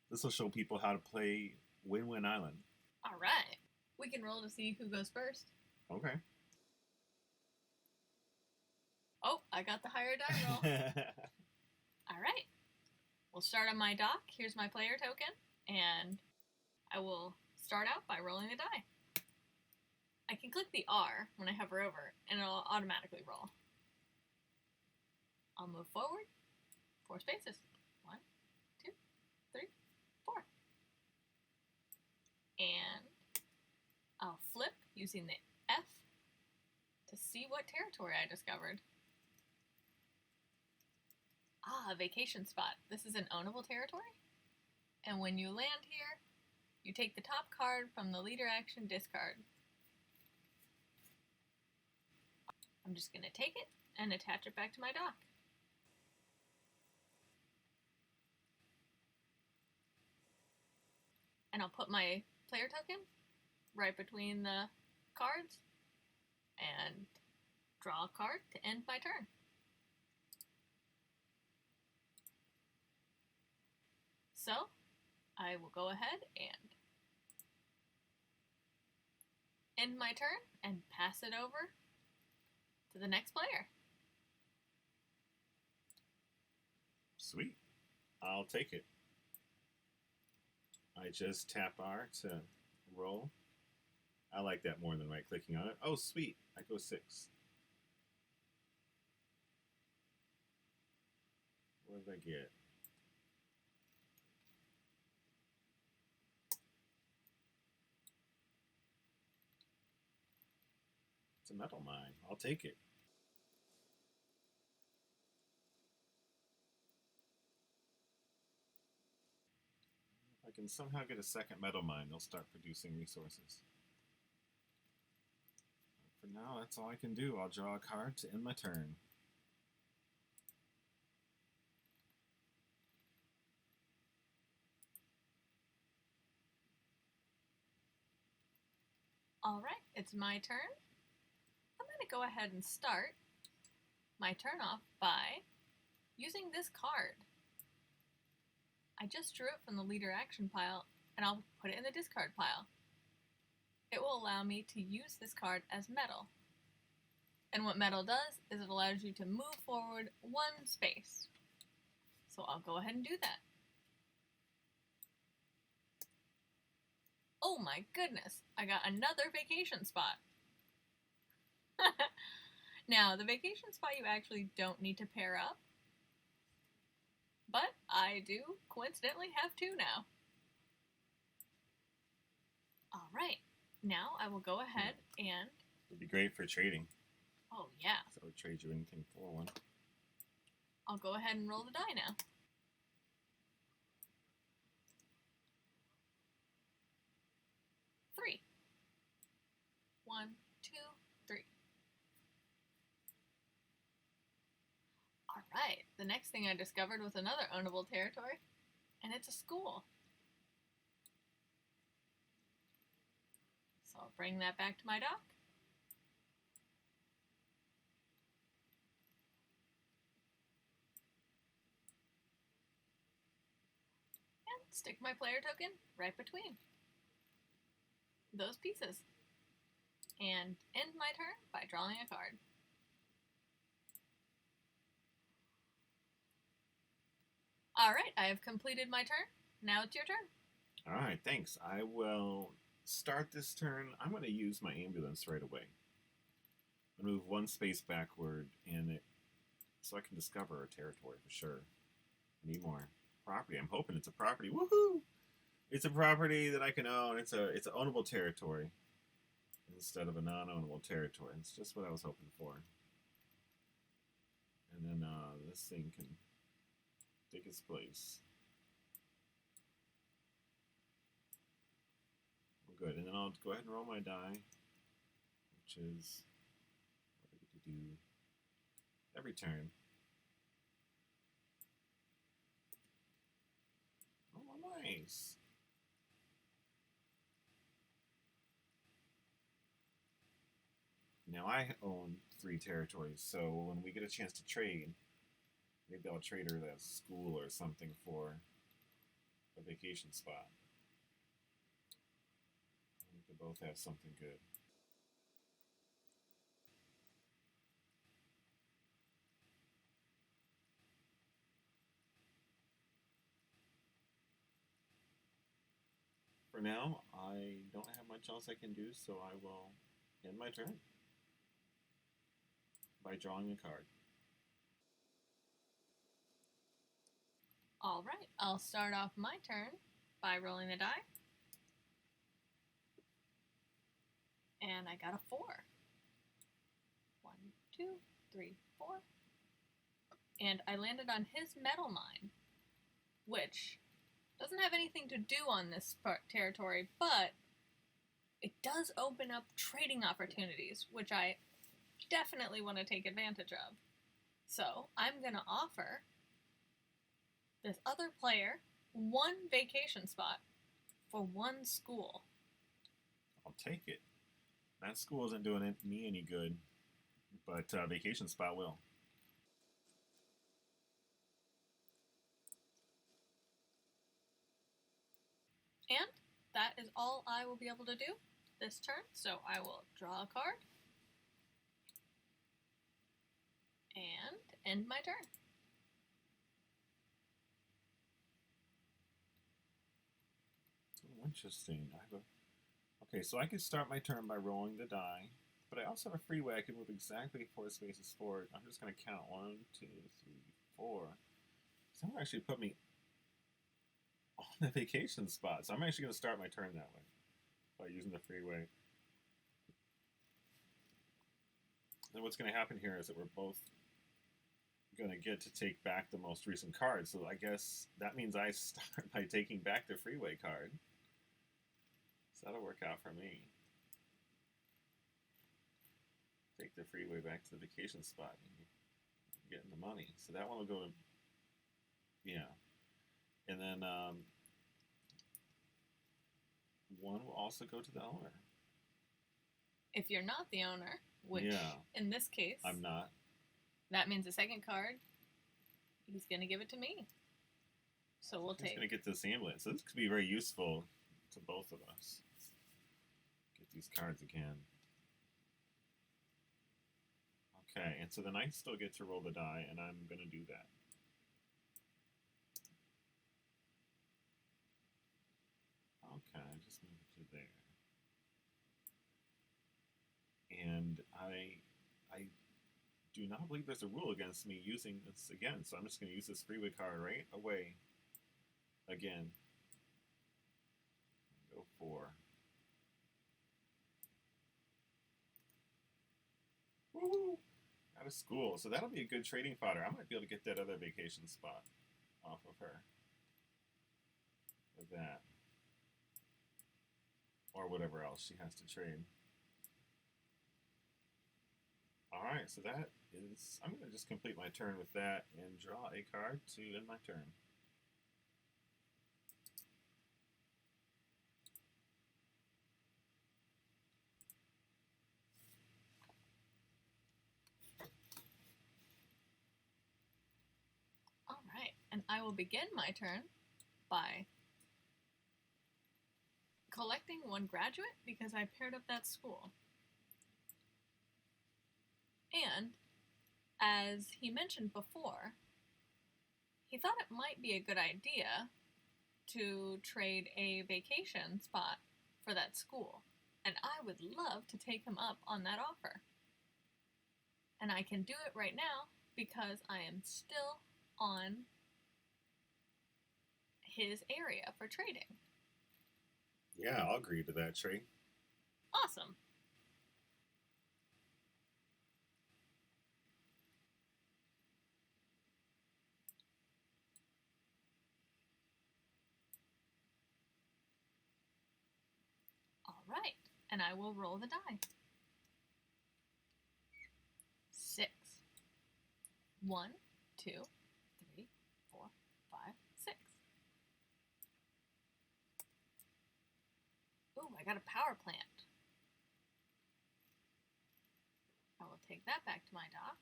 This will show people how to play Win-Win Island. All right. We can roll to see who goes first. Okay. Oh, I got the higher die roll. All right. We'll start on my dock. Here's my player token, and I will start out by rolling the die. I can click the R when I hover over, and it'll automatically roll. I'll move forward 4 spaces. 1, 2, 3, 4. And I'll flip using the F to see what territory I discovered. Ah, vacation spot. This is an ownable territory. And when you land here, you take the top card from the leader action discard. I'm just going to take it and attach it back to my dock. And I'll put my player token right between the cards and draw a card to end my turn. So I will go ahead and end my turn and pass it over to the next player. Sweet. I'll take it. I just tap R to roll. I like that more than right-clicking on it. Oh, sweet. I go 6. What did I get? It's a metal mine. I'll take it. If I can somehow get a second metal mine, they'll start producing resources. For now, that's all I can do. I'll draw a card to end my turn. All right, it's my turn. I'm going to go ahead and start my turn off by using this card. I just drew it from the leader action pile, and I'll put it in the discard pile. It will allow me to use this card as metal. And what metal does is it allows you to move forward 1 space. So I'll go ahead and do that. Oh my goodness, I got another vacation spot. Now, the vacation spot you actually don't need to pair up, but I do coincidentally have 2 now. All right, now I will go ahead and... It'd be great for trading. Oh yeah. So I would trade you anything for 1. I'll go ahead and roll the die now. Three. 1, 2, 3. All right, the next thing I discovered was another ownable territory, and it's a school. So I'll bring that back to my dock. And stick my player token right between those pieces. And end my turn by drawing a card. All right, I have completed my turn. Now it's your turn. All right, thanks. I will start this turn. I'm going to use my ambulance right away. I'm going to move 1 space backward so I can discover a territory for sure. I need more property. I'm hoping it's a property. Woohoo! It's a property that I can own. It's an ownable territory instead of a non-ownable territory. It's just what I was hoping for. And then this thing can take its place. Well, good. And then I'll go ahead and roll my die, which is what I get to do every turn. Oh, nice. Now I own 3 territories, so when we get a chance to trade, maybe I'll trade her that school or something for a vacation spot. I think they both have something good. For now, I don't have much else I can do, so I will end my turn by drawing a card. Alright, I'll start off my turn by rolling the die. And I got a 4. 1, 2, 3, 4. And I landed on his metal mine, which doesn't have anything to do on this territory, but it does open up trading opportunities, which I definitely want to take advantage of. So I'm going to offer this other player 1 vacation spot for 1 school. I'll take it. That school isn't doing me any good, but vacation spot will. And that is all I will be able to do this turn, so I will draw a card and end my turn. Oh, interesting. Okay, so I can start my turn by rolling the die, but I also have a free way I can move exactly 4 spaces forward. I'm just going to count 1, 2, 3, 4. So that will actually put me on the vacation spot. So I'm actually going to start my turn that way by using the freeway. And what's going to happen here is that we're both going to get to take back the most recent card. So I guess that means I start by taking back the freeway card. So that'll work out for me. Take the freeway back to the vacation spot and getting the money. So that one will go to, yeah. And then one will also go to the owner. If you're not the owner, which in this case, I'm not. That means the second card, he's going to give it to me. So we'll take. He's going to get this ambulance. So this could be very useful to both of us. Get these cards again. Okay, and so then I still get to roll the die, and I'm going to do that. Okay, I just move it to there. And I do not believe there's a rule against me using this again, so I'm just going to use this freeway card right away again. Go 4. Woo! Out of school, so that'll be a good trading fodder. I might be able to get that other vacation spot off of her with that, or whatever else she has to trade. Alright, so that is, I'm going to just complete my turn with that and draw a card to end my turn. Alright, and I will begin my turn by collecting 1 graduate because I paired up that school. And, as he mentioned before, he thought it might be a good idea to trade a vacation spot for that school. And I would love to take him up on that offer. And I can do it right now because I am still on his area for trading. Yeah, I'll agree to that trade. Awesome. Alright, and I will roll the die. 6. 1, 2, 3, 4, 5, 6. Ooh, I got a power plant. I will take that back to my dock.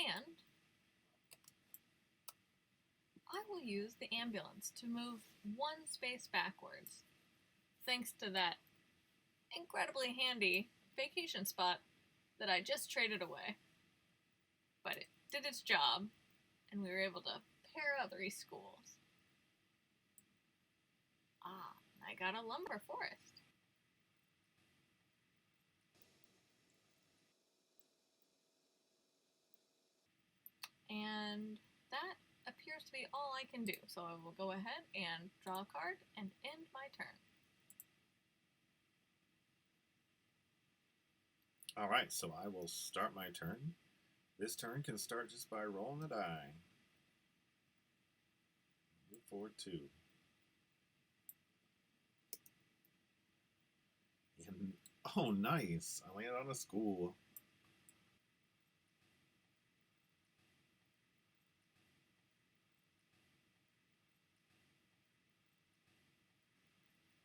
And I will use the ambulance to move one space backwards, thanks to that incredibly handy vacation spot that I just traded away. But it did its job, and we were able to pair up 3 schools. Ah, I got a lumber forest. And that appears to be all I can do, so I will go ahead and draw a card and end my turn. Alright, so I will start my turn. This turn can start just by rolling the die. Move forward 2. And, oh, nice! I landed on a school.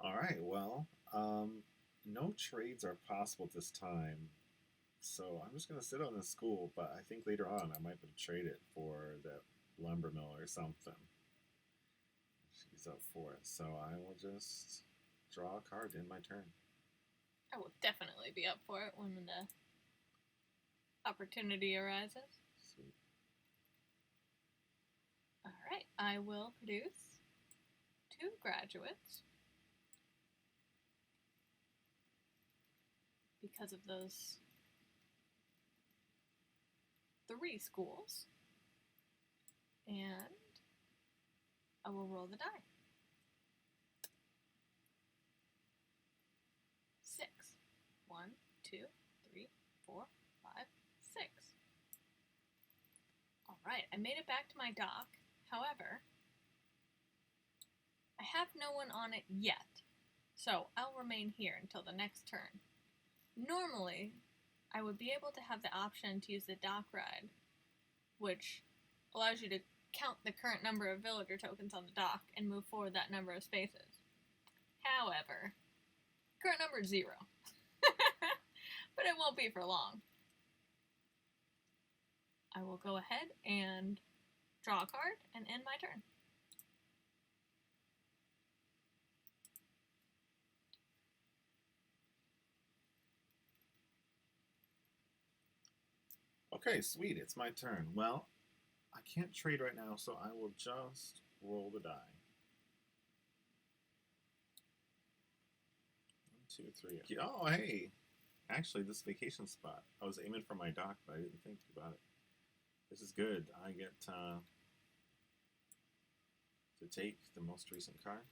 Alright, well, no trades are possible this time. So I'm just going to sit on this school, but I think later on I might be able to trade it for that lumber mill or something. She's up for it, so I will just draw a card in my turn. I will definitely be up for it when the opportunity arises. Sweet. Alright, I will produce 2 graduates. Because of those 3 schools. And I will roll the die. 6. 1, 2, 3, 4, 5, 6. Alright, I made it back to my dock. However, I have no one on it yet. So I'll remain here until the next turn. Normally, I would be able to have the option to use the dock ride, which allows you to count the current number of villager tokens on the dock and move forward that number of spaces. However, current number is 0. But it won't be for long. I will go ahead and draw a card and end my turn. Okay, sweet, it's my turn. Well, I can't trade right now, so I will just roll the die. 1, 2, 3. Oh, hey! Actually, this vacation spot, I was aiming for my dock, but I didn't think about it. This is good. I get to take the most recent card.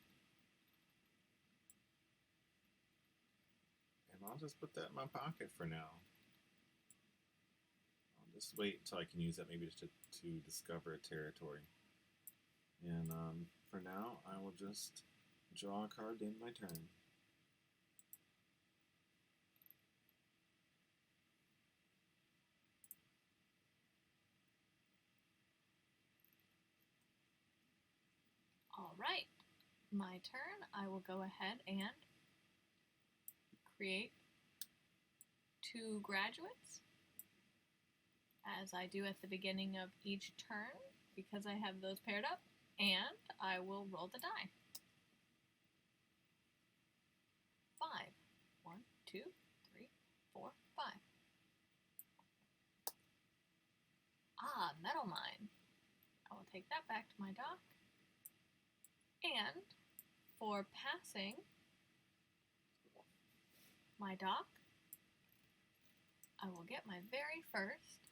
And I'll just put that in my pocket for now. I'll just wait until I can use that maybe to discover a territory. And for now, I will just draw a card in my turn. Alright, my turn. I will go ahead and create 2 graduates, as I do at the beginning of each turn, because I have those paired up, and I will roll the die. 5. 1, 2, 3, 4, 5. Ah, metal mine. I will take that back to my dock. And for passing my dock, I will get my very first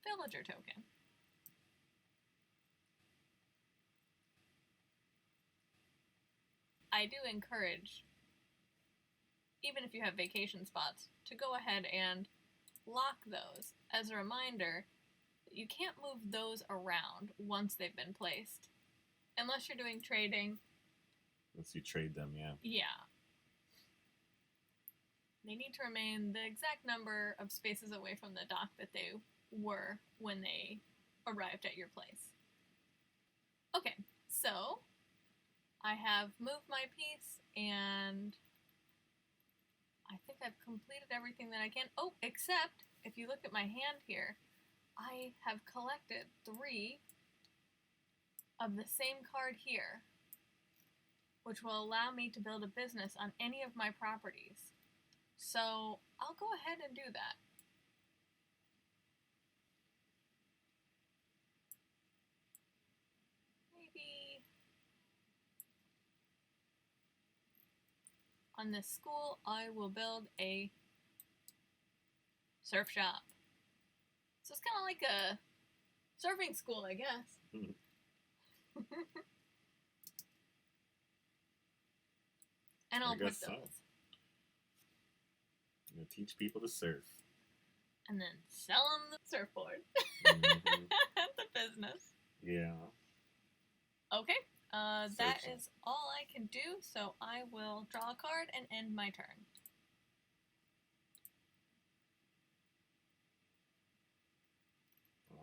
villager token. I do encourage, even if you have vacation spots, to go ahead and lock those as a reminder that you can't move those around once they've been placed. Unless you're doing trading. Unless you trade them, yeah. Yeah. They need to remain the exact number of spaces away from the dock that they were when they arrived at your place. Okay, so I have moved my piece, and I think I've completed everything that I can. Oh, except if you look at my hand here, I have collected 3 of the same card here, which will allow me to build a business on any of my properties. So I'll go ahead and do that. Maybe on this school, I will build a surf shop. So it's kind of like a surfing school, I guess. And I'll put those. I'm going to teach people to surf. And then sell them the surfboard. At the business. Yeah. Okay. That is all I can do, so I will draw a card and end my turn.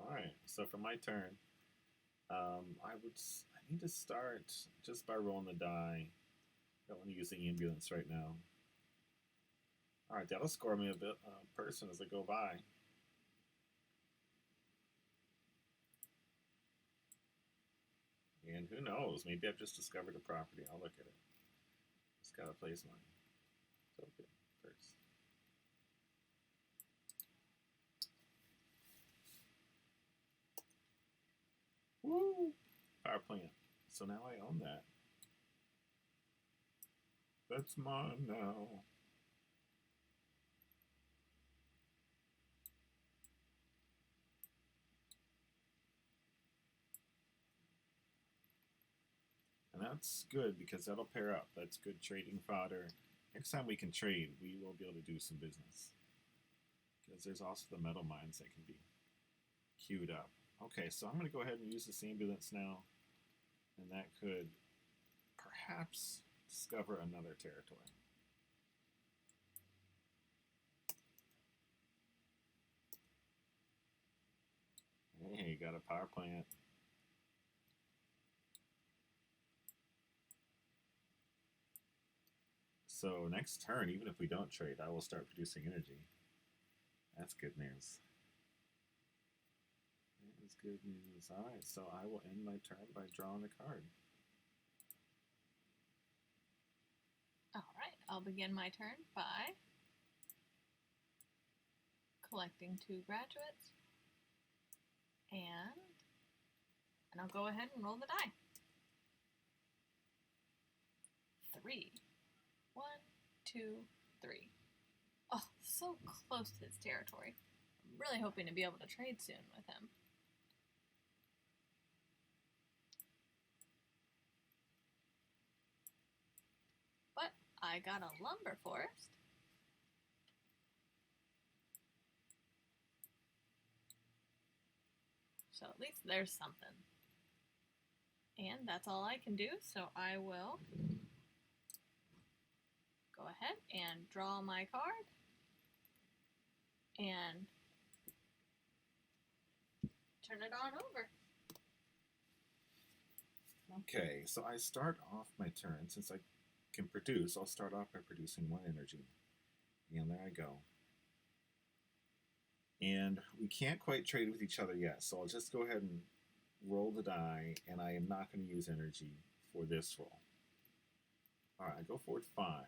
Alright, so for my turn, I need to start just by rolling the die. I don't want to use the ambulance right now. Alright, that'll score me a bit person as I go by. And who knows, maybe I've just discovered a property. I'll look at it. Just gotta place my token first. Woo! Power plant. So now I own that. That's mine now. And that's good because that'll pair up. That's good trading fodder. Next time we can trade, we will be able to do some business. Because there's also the metal mines that can be queued up. Okay, so I'm going to go ahead and use this ambulance now. And that could perhaps discover another territory. Hey, got a power plant. So next turn, even if we don't trade, I will start producing energy. That's good news. That is good news. Alright, so I will end my turn by drawing a card. Alright, I'll begin my turn by collecting 2 graduates. And I'll go ahead and roll the die. 3. 1, 2, 3. Oh, so close to his territory. I'm really hoping to be able to trade soon with him. But I got a lumber forest. So at least there's something. And that's all I can do, so I will go ahead and draw my card and turn it on over. Okay, so I start off my turn. Since I can produce, I'll start off by producing 1 energy. And there I go. And we can't quite trade with each other yet, so I'll just go ahead and roll the die, and I am not going to use energy for this roll. Alright, I go forward 5.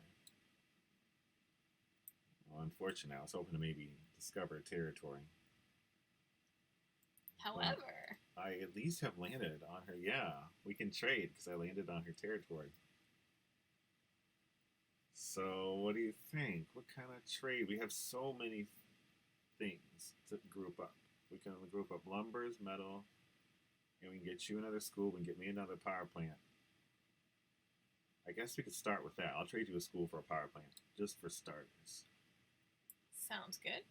Well, unfortunately, I was hoping to maybe discover a territory. However, I at least have landed on her. Yeah, we can trade because I landed on her territory. So, what do you think? What kind of trade? We have so many things to group up. We can group up lumbers, metal, and we can get you another school. We can get me another power plant. I guess we could start with that. I'll trade you a school for a power plant, just for starters. sounds good.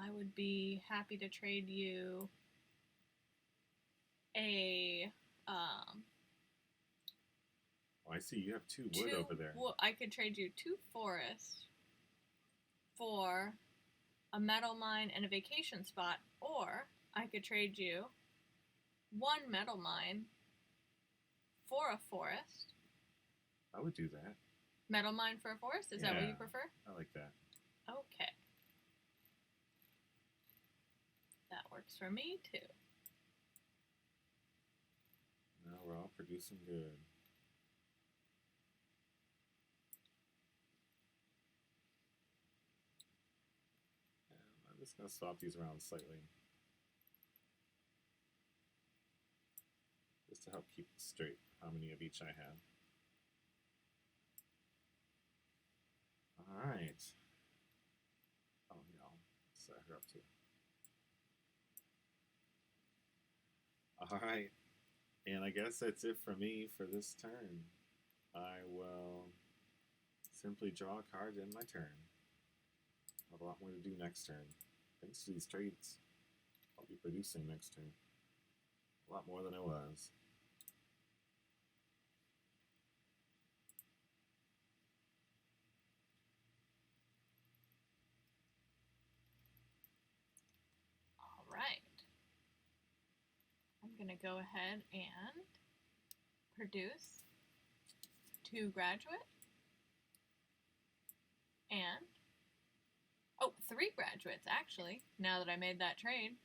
I would be happy to trade you a Oh, I see you have 2 wood over there. I could trade you 2 forests for a metal mine and a vacation spot, or I could trade you 1 metal mine for a forest. I would do that. Metal mine for a forest? Is that what you Yeah. prefer? I like that. Okay. That works for me too. Now we're all producing good. And I'm just going to swap these around slightly. Just to help keep it straight how many of each I have. Alright. Oh, yeah, I'll set her up too. Alright. And I guess that's it for me for this turn. I will simply draw a card in my turn. I have a lot more to do next turn. Thanks to these trades, I'll be producing next turn. A lot more than I was. All right. I'm going to go ahead and produce 2 graduate and 3 graduates actually, now that I made that trade,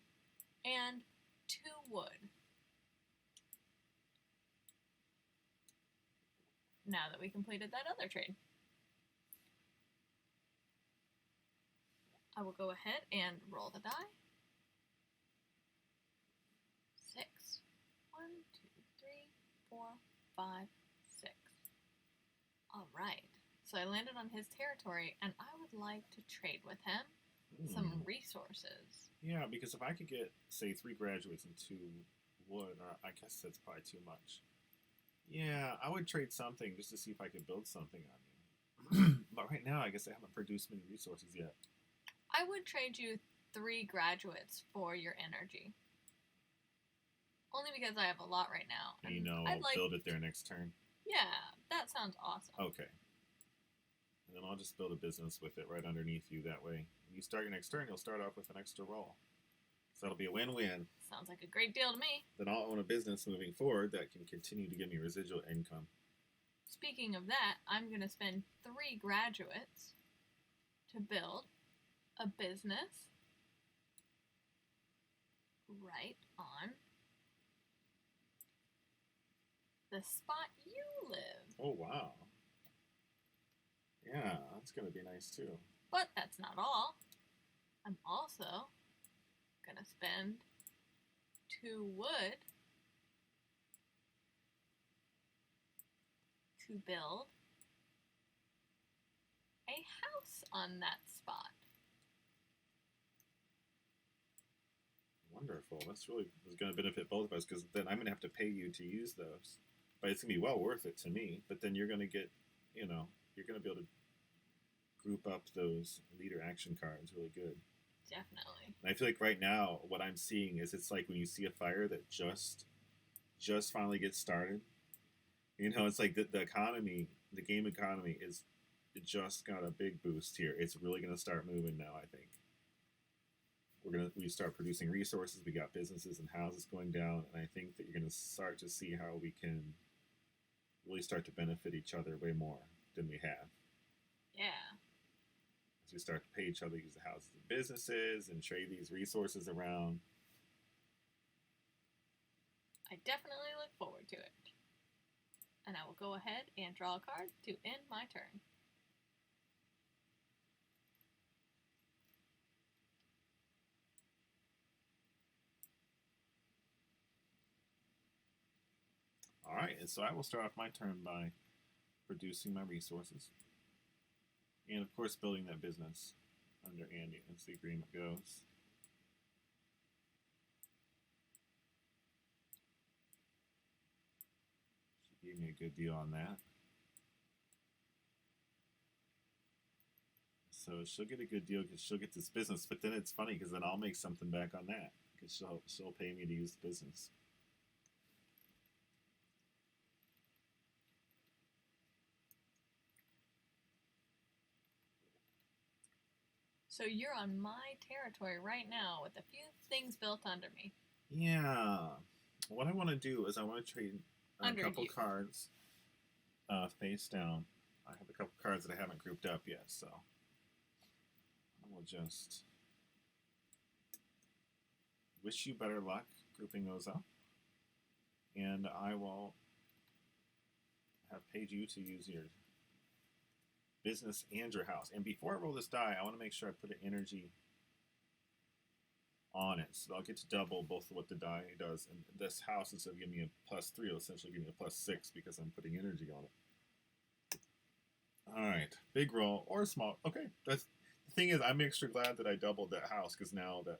and 2 wood. Now that we completed that other trade. I will go ahead and roll the die. 6. 1, 2, 3, 4, 5, 6. All right. So I landed on his territory, and I would like to trade with him some resources. Yeah, because if I could get, say, 3 graduates and 2 wood, or I guess that's probably too much. Yeah, I would trade something just to see if I could build something on you. But right now, I guess I haven't produced many resources yet. I would trade you 3 graduates for your energy. Only because I have a lot right now. And you know, I'll build it there next turn. Yeah, that sounds awesome. Okay. And then I'll just build a business with it right underneath you that way. When you start your next turn, you'll start off with an extra roll. So that'll be a win-win. Sounds like a great deal to me. Then I'll own a business moving forward that can continue to give me residual income. Speaking of that, I'm going to spend 3 graduates to build a business right on the spot you live. Oh, wow. Yeah, that's going to be nice too. But that's not all. I'm also going to spend 2 wood to build a house on that spot. Wonderful. That's really going to benefit both of us because then I'm going to have to pay you to use those. But it's going to be well worth it to me. But then you're going to get, you know, you're going to be able to group up those leader action cards really good. Definitely. And I feel like right now what I'm seeing is it's like when you see a fire that just finally gets started. You know, it's like the economy, the game economy is it just got a big boost here. It's really going to start moving now, I think. We start producing resources. We got businesses and houses going down, and I think that you're going to start to see how we can really start to benefit each other way more than we have. Yeah. As we start to pay each other, use the houses and businesses, and trade these resources around. I definitely look forward to it. And I will go ahead and draw a card to end my turn. Alright, and so I will start off my turn by producing my resources. And of course building that business under Andy as the agreement goes. She gave me a good deal on that. So she'll get a good deal because she'll get this business, but then it's funny because then I'll make something back on that because she'll pay me to use the business. So you're on my territory right now with a few things built under me. Yeah. What I want to do is I want to trade are a Under couple you. cards face down. I have a couple cards that I haven't grouped up yet, so I will just wish you better luck grouping those up. And I will have paid you to use your business and your house. And before I roll this die, I want to make sure I put an energy on it. So I'll get to double both of what the die does. And this house, instead of giving me a +3, will essentially give me a +6 because I'm putting energy on it. Alright, big roll or small. Okay, that's the thing is, I'm extra glad that I doubled that house because now that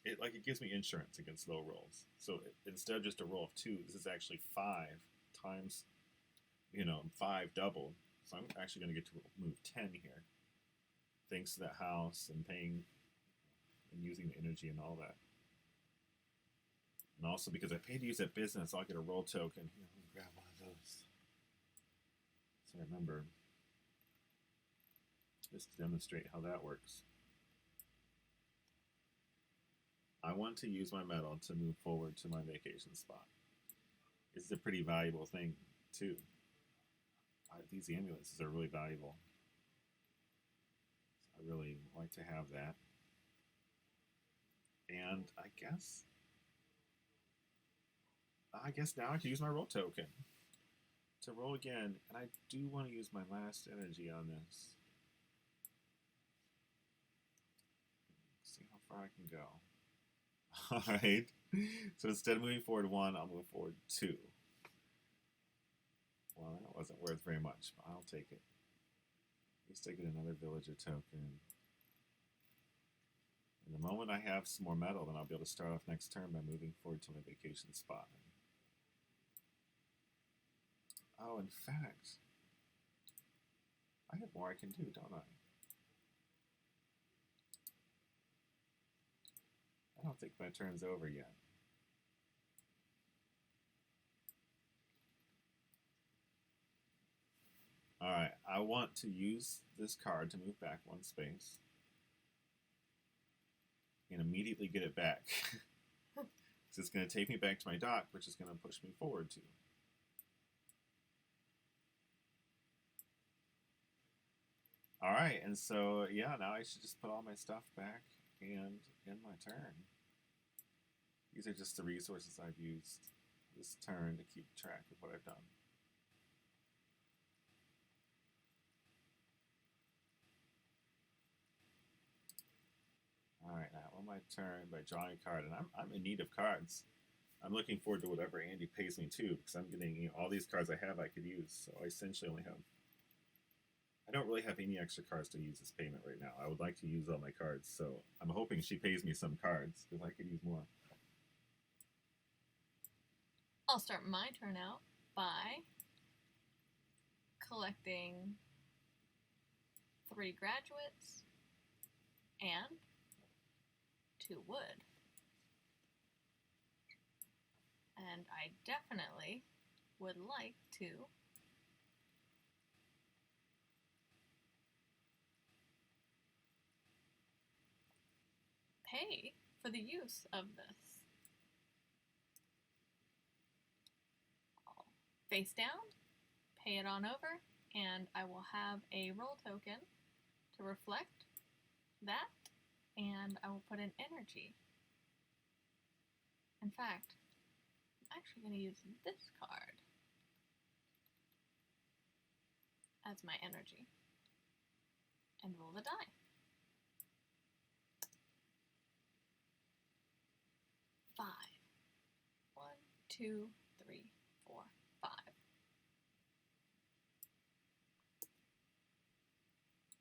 it gives me insurance against low rolls. So instead of just a roll of 2, this is actually 5 times, 5 doubled. So I'm actually going to get to move 10 here, thanks to that house and paying and using the energy and all that. And also because I paid to use that business, I'll get a roll token. Here, let me grab one of those. So I remember, just to demonstrate how that works. I want to use my metal to move forward to my vacation spot. It's a pretty valuable thing, too. These ambulances are really valuable. I really like to have that. And I guess now I can use my roll token to roll again. And I do want to use my last energy on this. See how far I can go. Alright. So instead of moving forward 1, I'll move forward 2. Well, that wasn't worth very much, but I'll take it. At least I get another villager token. And the moment I have some more metal, then I'll be able to start off next turn by moving forward to my vacation spot. Oh, in fact, I have more I can do, don't I? I don't think my turn's over yet. Alright, I want to use this card to move back 1 space. And immediately get it back. So it's going to take me back to my dock, which is going to push me forward 2. Alright, and so, yeah, now I should just put all my stuff back and end my turn. These are just the resources I've used this turn to keep track of what I've done. Alright, now on my turn by drawing a card, and I'm in need of cards. I'm looking forward to whatever Andy pays me too, because I'm getting all these cards I have I could use, so I essentially only have... I don't really have any extra cards to use as payment right now. I would like to use all my cards, so I'm hoping she pays me some cards, because I could use more. I'll start my turn out by collecting 3 graduates and 2 wood. And I definitely would like to pay for the use of this. I'll face down, pay it on over, and I will have a roll token to reflect that, and I will put in energy. In fact, I'm actually going to use this card as my energy and roll the die. 5. 1, 2, 3, 4, 5.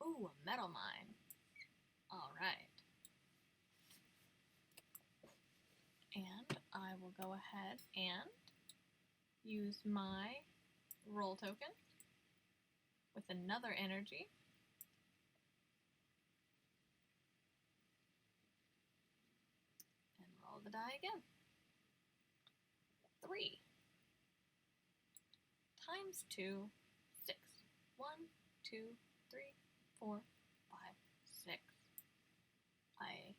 Ooh, a metal mine. All right. And I will go ahead and use my roll token with another energy. And roll the die again. 3 times 2, 6. 1, 2, 3, 4, 5, 6. I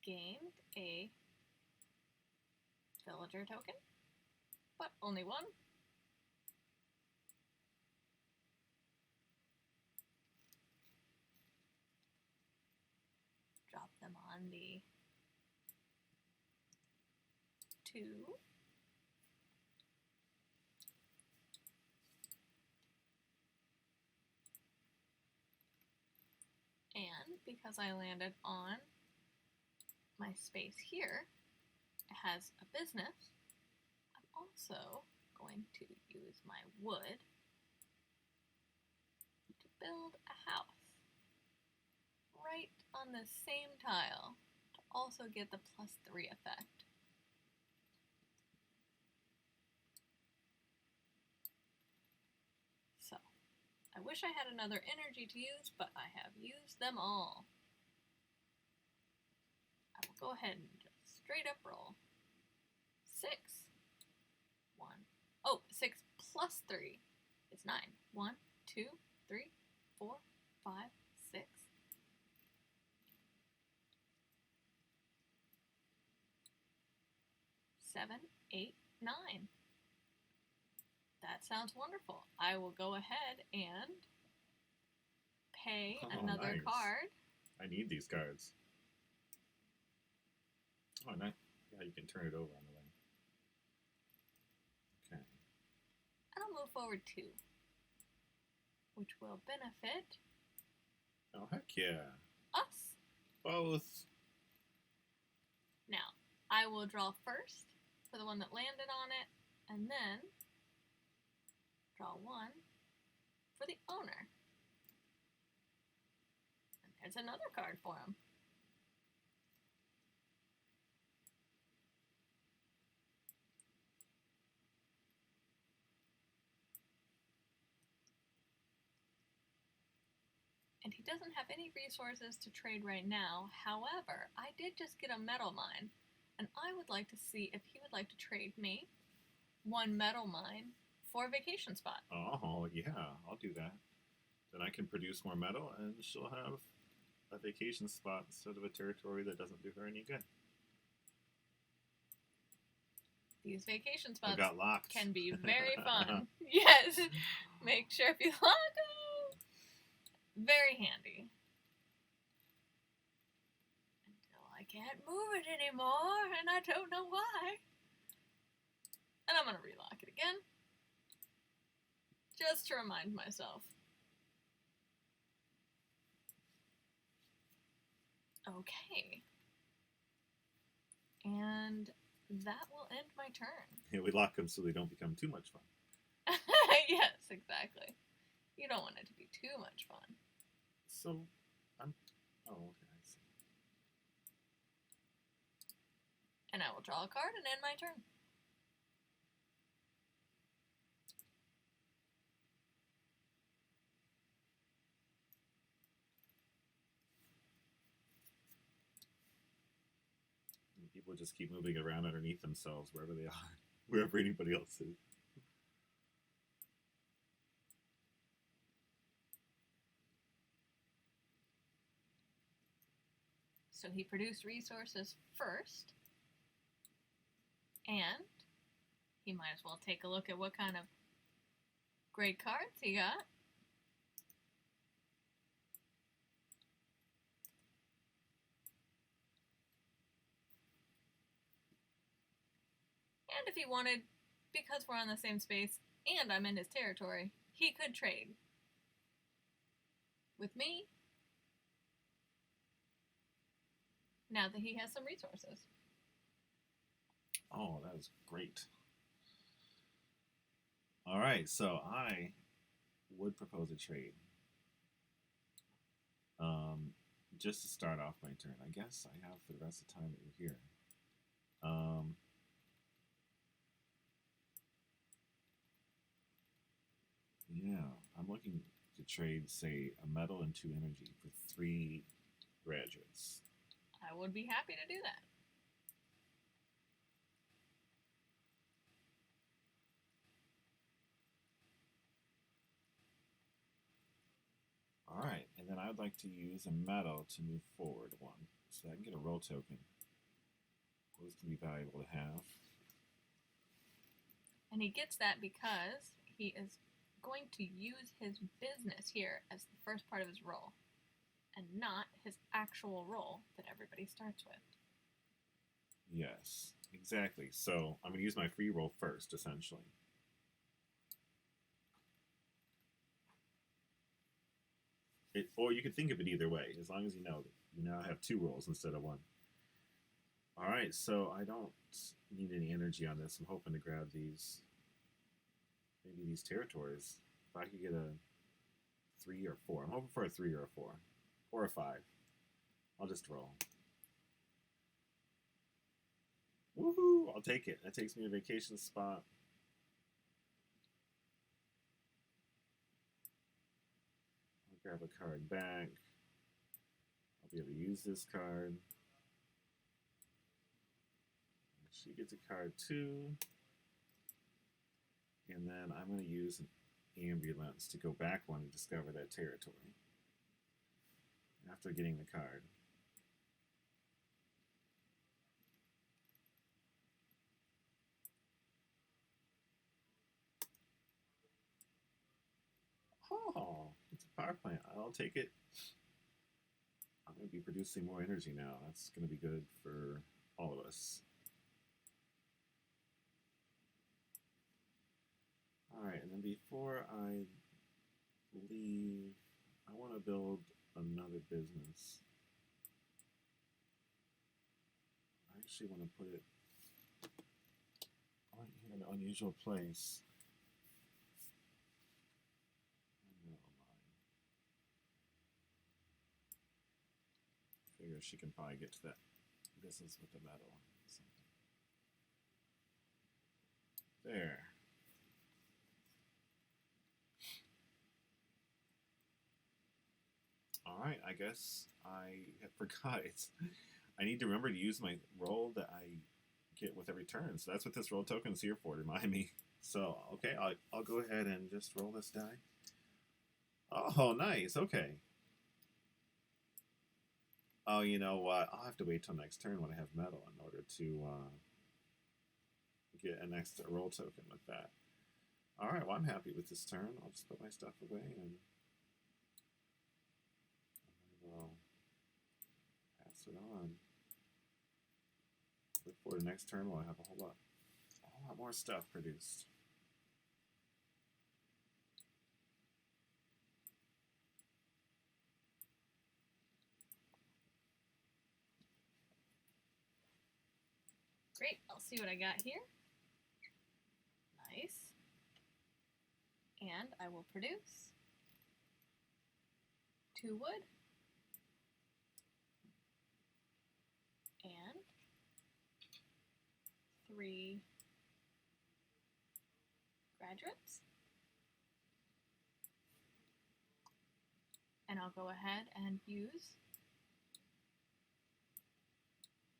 gained a villager token. but only one. Drop them on the 2. And because I landed on my space here, it has a business. I'm also going to use my wood to build a house right on the same tile to also get the +3 effect. So, I wish I had another energy to use, but I have used them all. I will go ahead and just straight up roll. 6. 1. Oh, 6 plus 3 is 9. 1, 2, 3, 4, 5, 6. 7, 8, 9. That sounds wonderful. I will go ahead and pay another nice. card. I need these cards. Oh, nice. Yeah, you can turn it over on the way. Okay. And I'll move forward 2, which will benefit Oh, heck yeah. us. Both. Now, I will draw first for the one that landed on it, and then draw 1 for the owner. And there's another card for him. And he doesn't have any resources to trade right now. However, I did just get a metal mine, and I would like to see if he would like to trade me 1 metal mine for a vacation spot. Oh, yeah, I'll do that. Then I can produce more metal, and she'll have a vacation spot instead of a territory that doesn't do her any good. These vacation I spots got locked. can be very fun. Yes, make sure if you lock them. Very handy. Until I can't move it anymore, and I don't know why. And I'm going to relock it again, just to remind myself. Okay. And that will end my turn. Yeah, we lock them so they don't become too much fun. Yes, exactly. You don't want it to be too much fun. So, oh, okay, I see. And I will draw a card and end my turn. And people just keep moving around underneath themselves wherever they are, wherever anybody else is. So he produced resources first, and he might as well take a look at what kind of great cards he got. And if he wanted, because we're on the same space and I'm in his territory, he could trade with me now that he has some resources. Oh, that is great. All right, so I would propose a trade. Just to start off my turn. I guess I have for the rest of the time that you're here. Yeah, I'm looking to trade, say, a metal and 2 energy for 3 graduates. I would be happy to do that. All right, and then I'd like to use a metal to move forward 1, so I can get a roll token. Those can be valuable to have. And he gets that because he is going to use his business here as the first part of his role, and not his actual role that everybody starts with. Yes, exactly. So I'm going to use my free roll first, essentially. Or you could think of it either way, as long as you know that you now have 2 rolls instead of 1. All right, so I don't need any energy on this. I'm hoping to grab these, maybe these territories. If I could get a 3 or 4. I'm hoping for a 3 or a 4. Or a 5. I'll just roll. Woohoo! I'll take it. That takes me to a vacation spot. I'll grab a card back. I'll be able to use this card. She gets a card too. And then I'm going to use an ambulance to go back 1 and discover that territory. After getting the card. Oh, it's a power plant. I'll take it. I'm going to be producing more energy now. That's going to be good for all of us. Alright, and then before I leave, I want to build another business. I actually want to put it right here in an unusual place. Figure she can probably get to that business with the metal. There. Alright, I guess I forgot. I need to remember to use my roll that I get with every turn. So that's what this roll token is here for, to remind me. So, okay, I'll go ahead and just roll this die. Oh, nice. Okay. Oh, you know what? I'll have to wait till next turn when I have metal in order to get an extra roll token with that. Alright, well, I'm happy with this turn. I'll just put my stuff away and we'll pass it on. Look forward to next turn. We'll have a whole lot more stuff produced. Great, I'll see what I got here. Nice. And I will produce 2 wood and 3 graduates. And I'll go ahead and use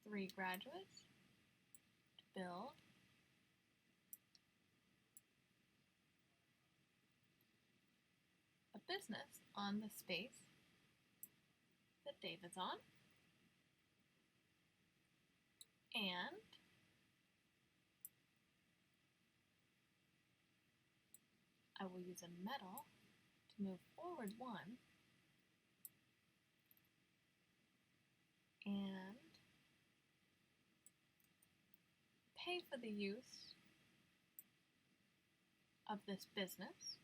3 graduates to build a business on the space that David's on. And I will use a metal to move forward 1 and pay for the use of this business.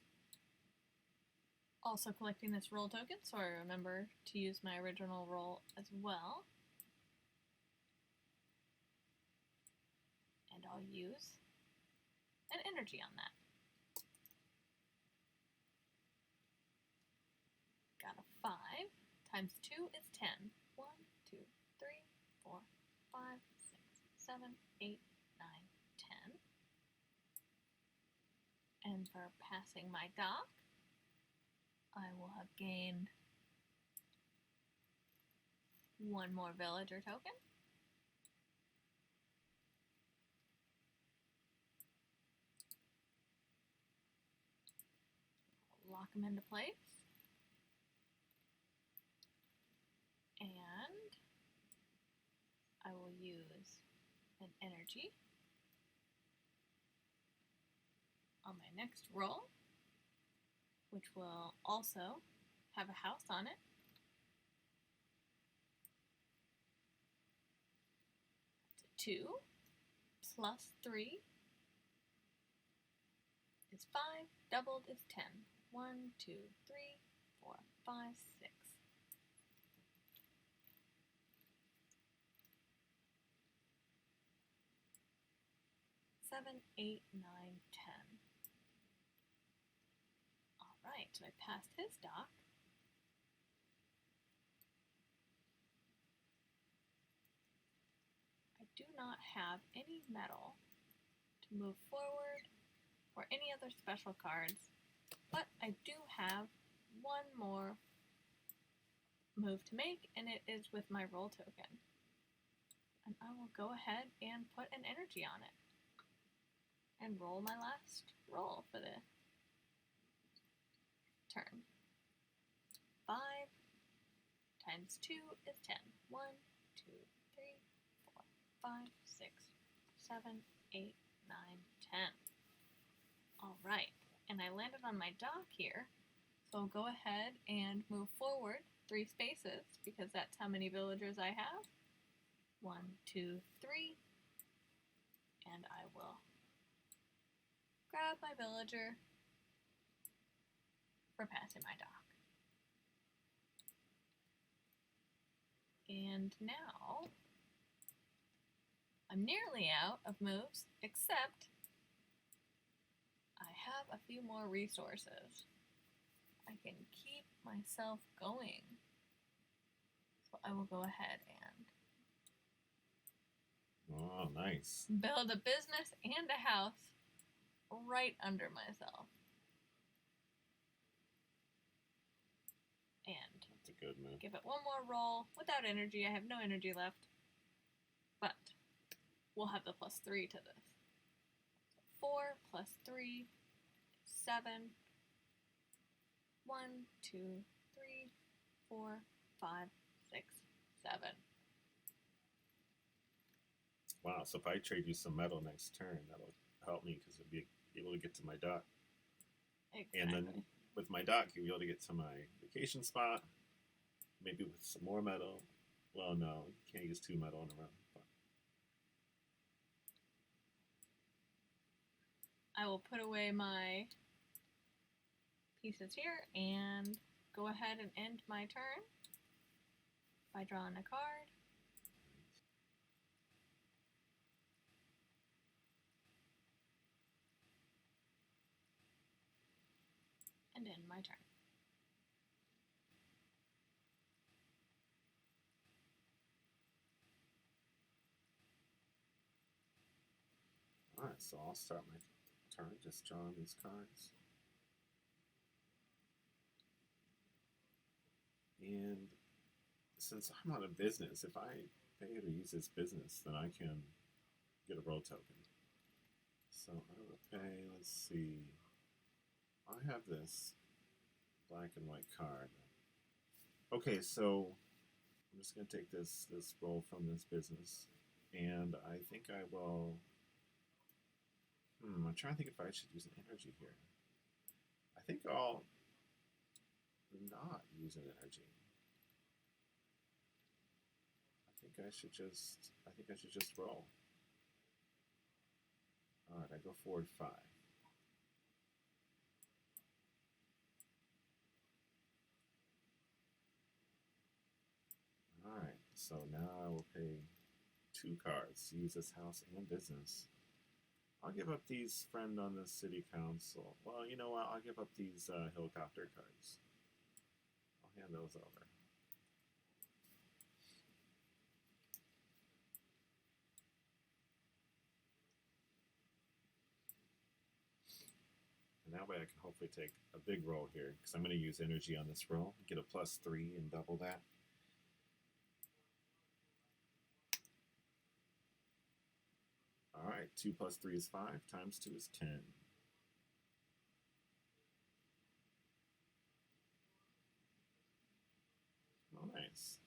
Also collecting this roll token, so I remember to use my original roll as well. And I'll use an energy on that. Got a 5 times 2 is 10. 1, 2, 3, 4, 5, 6, 7, 8, 9, 10. And for passing my dock, I will have gained 1 more villager token. Lock them into place. And I will use an energy on my next roll, which will also have a house on it. That's a 2 plus 3 is 5, doubled is 10. 1, 2, 3, 4, 5, 6. 7, 8, 9, 10. Alright, so I passed his dock. I do not have any metal to move forward or any other special cards, but I do have one more move to make, and it is with my roll token. And I will go ahead and put an energy on it and roll my last roll for the turn. 5 times 2 is 10. 1, 2, 3, 4, 5, 6, 7, 8, 9, 10. Alright, and I landed on my dock here, so I'll go ahead and move forward 3 spaces, because that's how many villagers I have. 1, 2, 3, and I will grab my villager for passing my dock. And now I'm nearly out of moves, except I have a few more resources. I can keep myself going. So I will go ahead and Oh, nice. build a business and a house right under myself. And That's a good move. give it one more roll without energy. I have no energy left. But we'll have the plus 3 to this. 4 plus 3 is 7. 1, 2, 3, 4, 5, 6, 7. Wow, so if I trade you some metal next turn, that'll help me because I'll be able to get to my dock. Exactly. And then with my dock, you'll be able to get to my vacation spot, maybe with some more metal. Well, no, you can't use 2 metal in a row. But I will put away my pieces here and go ahead and end my turn by drawing a card. And end my turn. alright, so I'll start my turn just drawing these cards. And since I'm out of business, if I pay to use this business, then I can get a roll token. So I will pay, let's see, I have this black and white card. Okay, so I'm just going to take this roll from this business, and I think I will, I'm trying to think if I should use an energy here. I think I'll not use an energy. I think I should just roll. Alright, I go forward 5. Alright, so now I will pay 2 cards to use this house and business. I'll give up these friend on the city council. Well, you know what? I'll give up these helicopter cards. I'll hand those over. And that way I can hopefully take a big roll here, because I'm going to use energy on this roll. Get a plus 3 and double that. Alright, 2 plus 3 is 5, times 2 is 10. Oh, nice.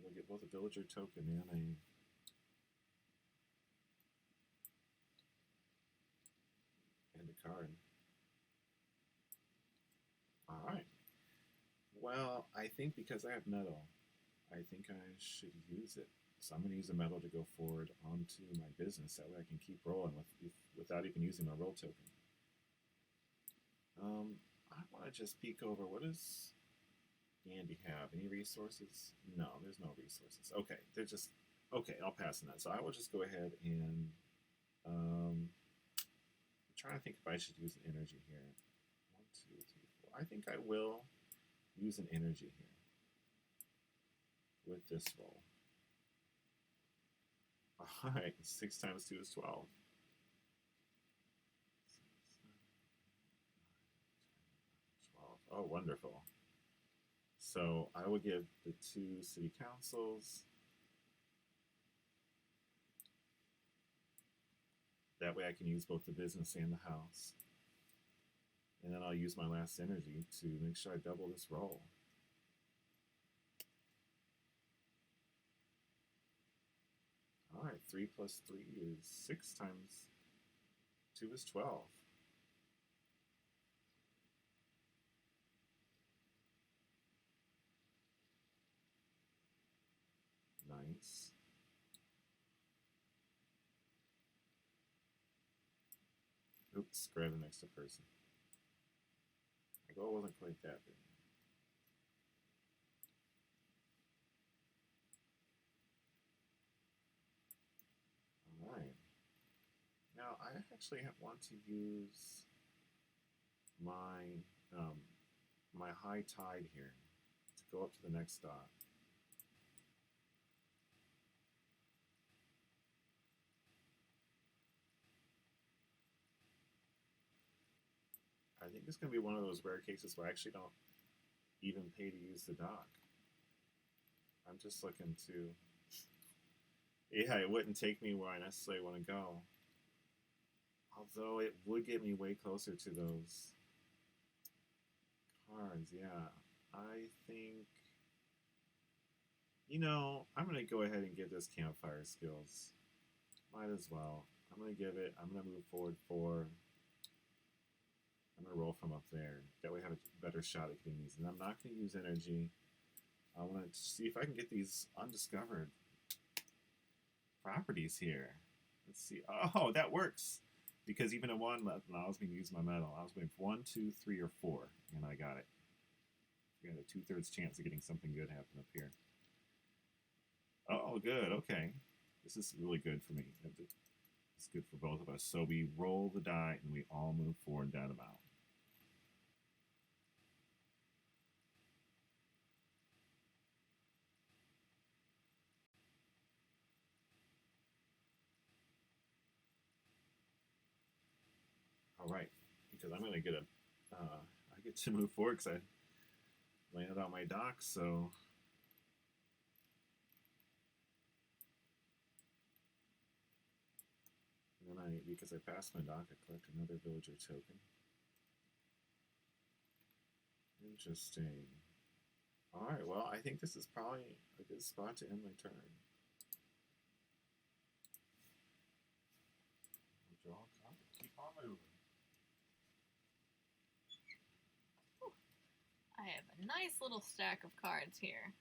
We'll get both a villager token and a card. Well, I think because I have metal, I think I should use it. So I'm going to use a metal to go forward onto my business. That way I can keep rolling without even using my roll token. I want to just peek over. What does Andy have? Any resources? No, there's no resources. Okay, they're just... Okay, I'll pass on that. So I will just go ahead and... I'm trying to think if I should use an energy here. 1, 2, 3, 4. I think I will use an energy here with this roll. Alright, 6 times 2 is 12. Oh, wonderful. So I will give the 2 city councils. That way I can use both the business and the house. And then I'll use my last energy to make sure I double this roll. Alright, 3 plus 3 is 6 times 2 is 12. Nice. Oops, grab the next person. My goal wasn't quite that big. Alright. Now, I actually want to use my my high tide here to go up to the next dot. I think it's going to be one of those rare cases where I actually don't even pay to use the dock. I'm just looking to... Yeah, it wouldn't take me where I necessarily want to go. Although it would get me way closer to those cards, yeah. I think... You know, I'm going to go ahead and get this campfire skills. Might as well. I'm going to give it... I'm going to move forward 4... I'm going to roll from up there. That way I have a better shot at getting these. And I'm not going to use energy. I want to see if I can get these undiscovered properties here. Let's see. Oh, that works. Because even a 1 allows me to use my metal. I was waiting for 1, 2, 3, or 4. And I got it. We got a 2/3 chance of getting something good happen up here. Oh, good. Okay. This is really good for me. It's good for both of us. So we roll the die and we all move forward that amount. All right, because I'm going to get I get to move forward because I landed on my dock, so. And then because I passed my dock, I collect another villager token. Interesting. Alright, well, I think this is probably a good spot to end my turn. Draw a card, keep on moving. I have a nice little stack of cards here.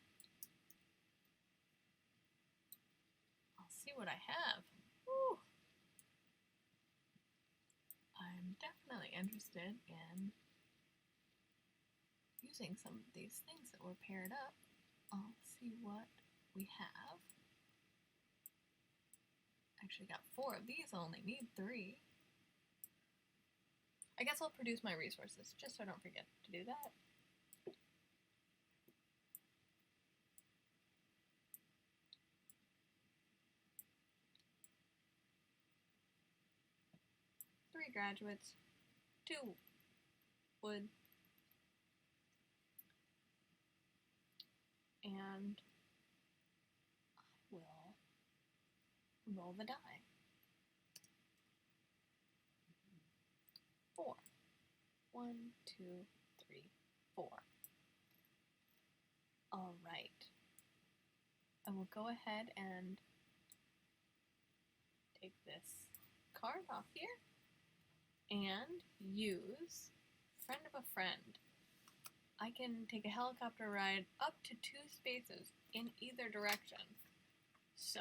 I'll see what I have. Woo. I'm definitely interested in using some of these things that were paired up. I'll see what we have. Actually got 4 of these, I only need 3. I guess I'll produce my resources, just so I don't forget to do that. Three graduates, 2 wood, and I will roll the die. 4. 1, 2, 3, 4. All right. I will go ahead and take this card off here and use Friend of a Friend. I can take a helicopter ride up to 2 spaces in either direction. So,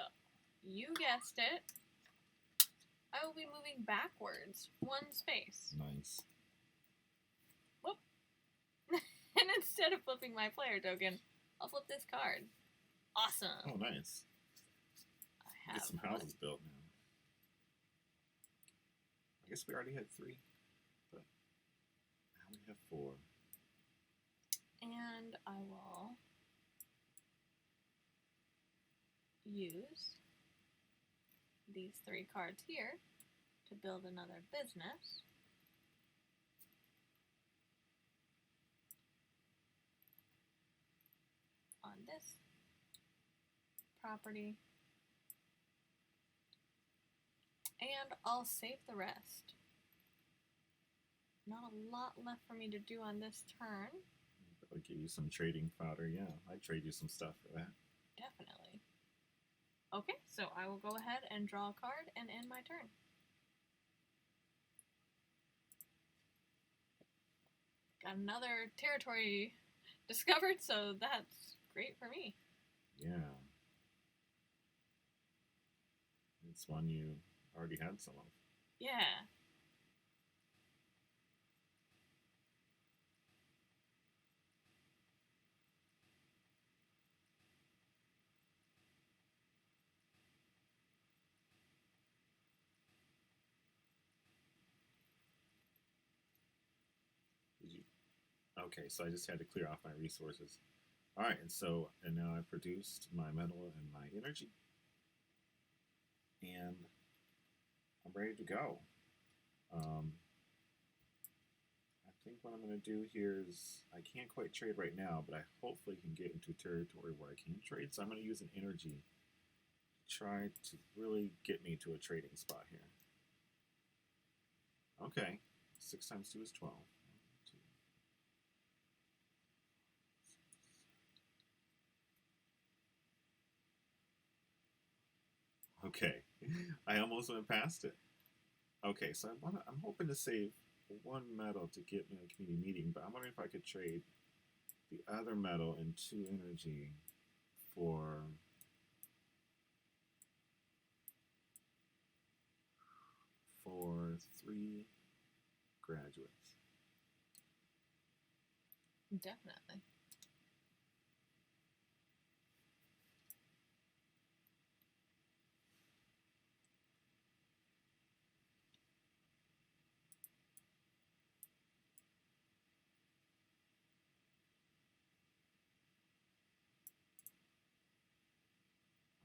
you guessed it. I will be moving backwards 1 space. Nice. Whoop. And instead of flipping my player token, I'll flip this card. Awesome. Oh, nice. I have Get some houses built now. I guess we already had 3, but now we have 4. And I will use these 3 cards here to build another business. On this property. And I'll save the rest. Not a lot left for me to do on this turn. I'll give you some trading fodder. Yeah, I'd trade you some stuff for that. Definitely. Okay, so I will go ahead and draw a card and end my turn. Got another territory discovered, so that's great for me. Yeah. It's one you already had some of. Yeah. Did you? Okay, so I just had to clear off my resources. All right, and now I produced my metal and my energy, and I'm ready to go. I think what I'm going to do here is I can't quite trade right now, but I hopefully can get into territory where I can trade. So I'm going to use an energy to try to really get me to a trading spot here. Okay, 6 times 2 is 12. 1, 2. Okay, I almost went past it. Okay, so I'm hoping to save 1 metal to get me a community meeting, but I'm wondering if I could trade the other metal and 2 energy for for 3 graduates. Definitely.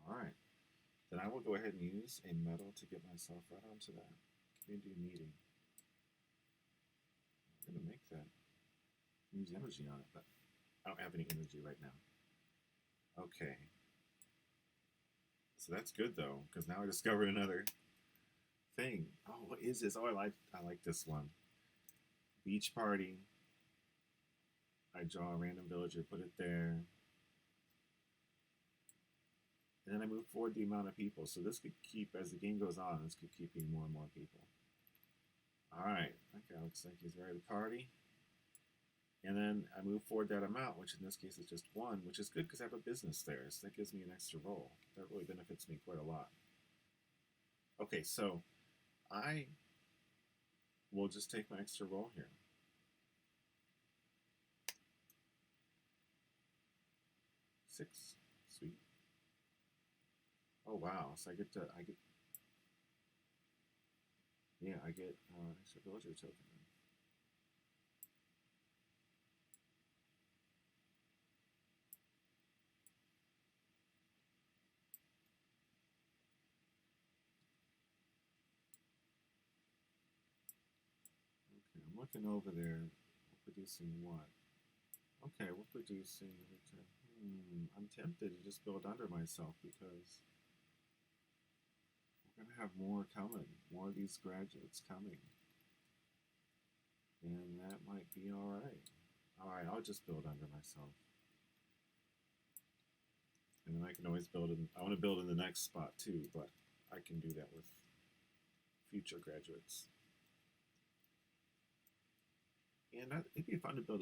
All right. Then I will go ahead and use a metal to get myself right onto that community meeting. I'm going to make that. Use energy on it, but I don't have any energy right now. Okay. So that's good though, because now I discovered another thing. Oh, what is this? Oh, I like this one. Beach party. I draw a random villager, put it there. And then I move forward the amount of people. So this could keep, as the game goes on, this could keep being more and more people. Alright, that guy looks like he's ready to party. And then I move forward that amount, which in this case is just 1, which is good because I have a business there. So that gives me an extra roll. That really benefits me quite a lot. Okay, so I will just take my extra roll here. Six. Sweet. Oh wow, so I get extra villager token. Okay, I'm looking over there. We're producing what? Okay, we're producing. I'm tempted to just build under myself because we're going to have more coming, more of these graduates coming. And that might be alright. Alright, I'll just build under myself. And then I can always build in, I want to build in the next spot too, but I can do that with future graduates. And it'd be fun to build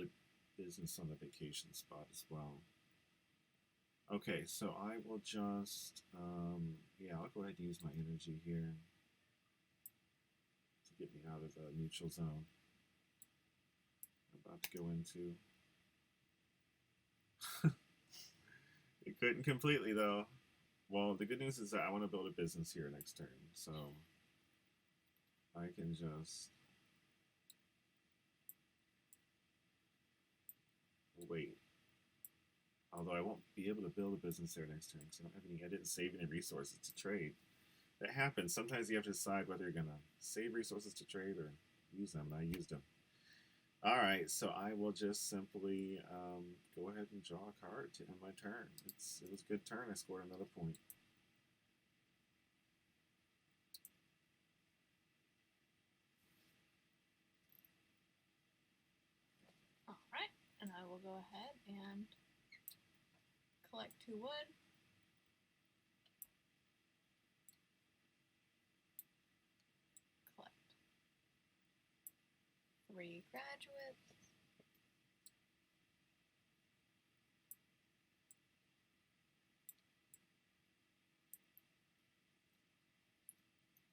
business on the vacation spot as well. Okay, so I will just, yeah, I'll go ahead and use my energy here to get me out of the neutral zone I'm about to go into. It couldn't completely, though. Well, the good news is that I want to build a business here next turn, so I can just wait. Although I won't be able to build a business there next turn because I didn't save any resources to trade. That happens. Sometimes you have to decide whether you're going to save resources to trade or use them, and I used them. All right, so I will just simply go ahead and draw a card to end my turn. It was a good turn. I scored another point. All right, and I will go ahead and collect 2 wood. Collect 3 graduates.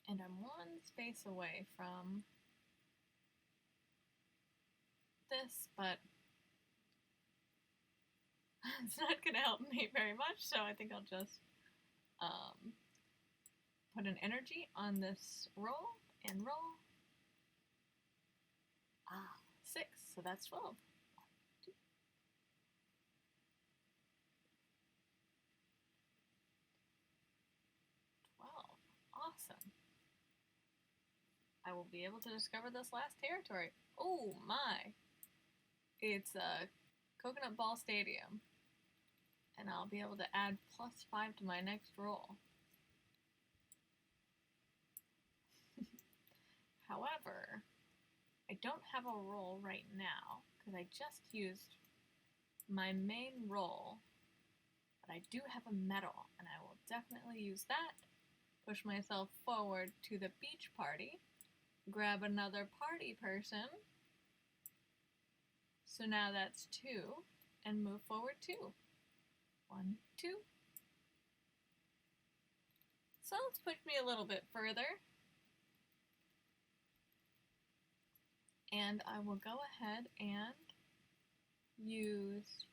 And I'm 1 space away from this, but it's not going to help me very much, so I think I'll just put an energy on this roll and roll. 6, so that's 12. 12. Awesome. I will be able to discover this last territory. Oh my! It's a Coconut Ball Stadium. And I'll be able to add +5 to my next roll. However, I don't have a roll right now because I just used my main roll, but I do have a medal, and I will definitely use that. Push myself forward to the beach party, grab another party person. So now that's 2, and move forward 2. 1, 2. So let's push me a little bit further. And I will go ahead and use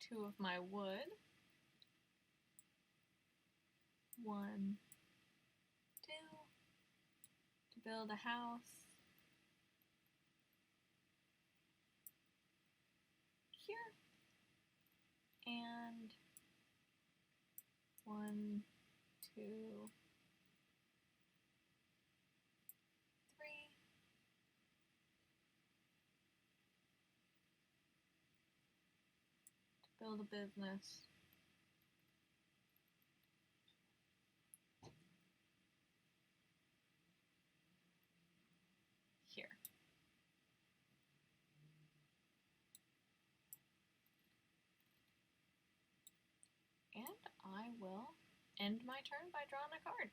2 of my wood. 1, 2, to build a house. Here. And 1, 2, 3, to build a business. Here. And I will end my turn by drawing a card.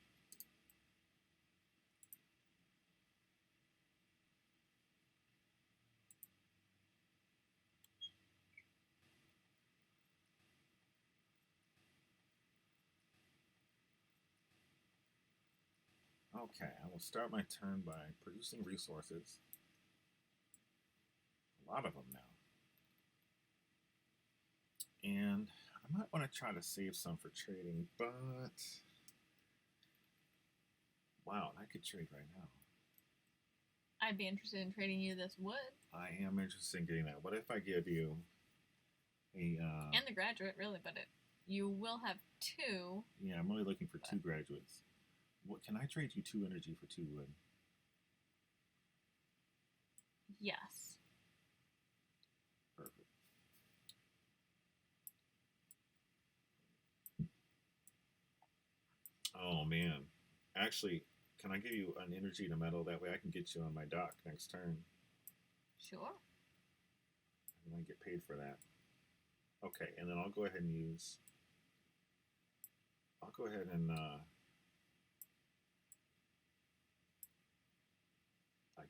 Okay, I will start my turn by producing resources. A lot of them now. And I might want to try to save some for trading, but wow, I could trade right now. I'd be interested in trading you this wood. I am interested in getting that. What if I give you a... and the graduate, really, but you will have 2. Yeah, I'm only looking for 2 graduates. What, can I trade you 2 energy for 2 wood? Yes. Perfect. Oh, man. Actually, can I give you an energy to metal? That way I can get you on my dock next turn. Sure. And I get paid for that. Okay, and then I'll go ahead and use... I'll go ahead and...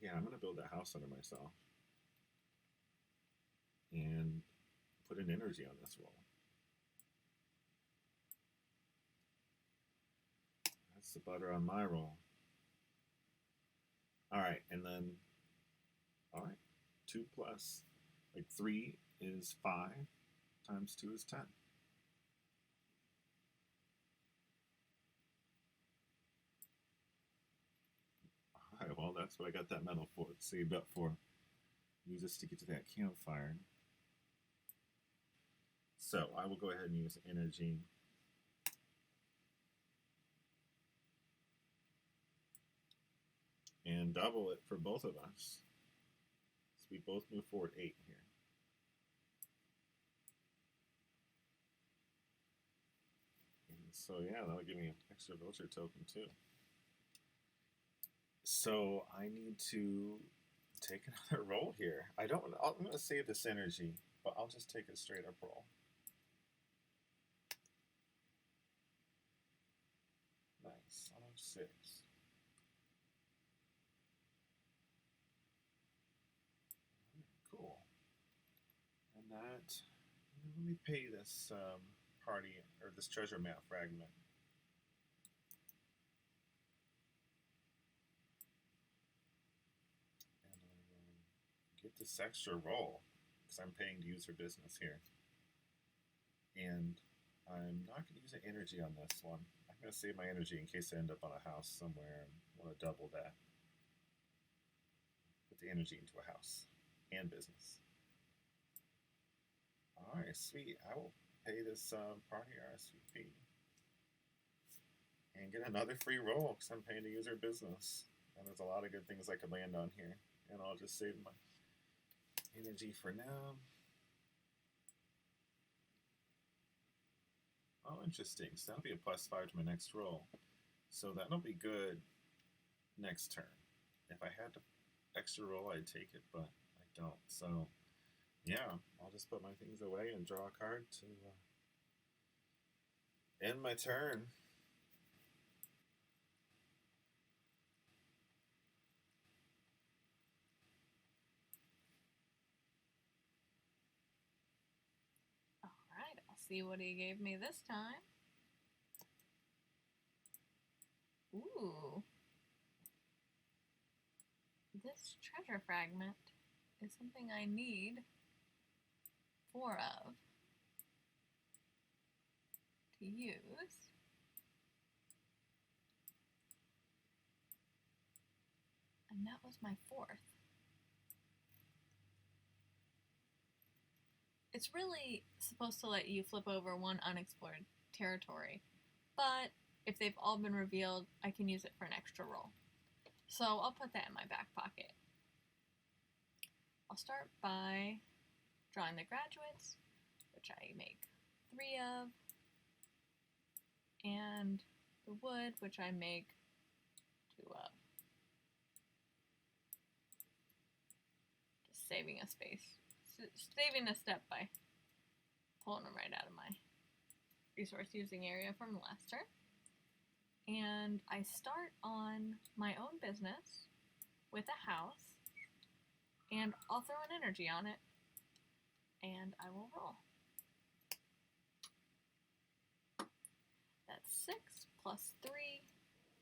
yeah, I'm going to build that house under myself. and put an energy on this roll. That's the butter on my roll. All right, and then, all right, 2 plus, like 3 is 5, times 2 is 10. All right, well, that's what I got that metal for, saved up for. Use this to get to that campfire. So I will go ahead and use energy. And double it for both of us. So we both move forward 8 here. And so yeah, that'll give me an extra villager token too. So I need to take another roll here. I'm going to save this energy, but I'll just take a straight up roll. Nice. I'm 6. Cool. And that, let me pay this party, or this treasure map fragment. And I will get this extra roll, because I'm paying to use her business here. And I'm not going to use an energy on this one. I'm going to save my energy in case I end up on a house somewhere and want to double that. Put the energy into a house and business. Alright, sweet. I will pay this party RSVP. And get another free roll because I'm paying to use her business. And there's a lot of good things I could land on here. And I'll just save my energy for now. Oh, interesting. So that'll be a +5 to my next roll. So that'll be good next turn. If I had to extra roll, I'd take it, but I don't. So, yeah, I'll just put my things away and draw a card to end my turn. Alright, I'll see what he gave me this time. Ooh. This treasure fragment is something I need 4 of to use. And that was my 4th. It's really supposed to let you flip over 1 unexplored territory, but if they've all been revealed, I can use it for an extra roll. So I'll put that in my back pocket. I'll start by drawing the graduates, which I make 3 of, and the wood, which I make 2 of. Just saving a space. Saving a step by pulling them right out of my resource using area from last turn. And I start on my own business with a house, and I'll throw an energy on it, and I will roll. That's 6 plus 3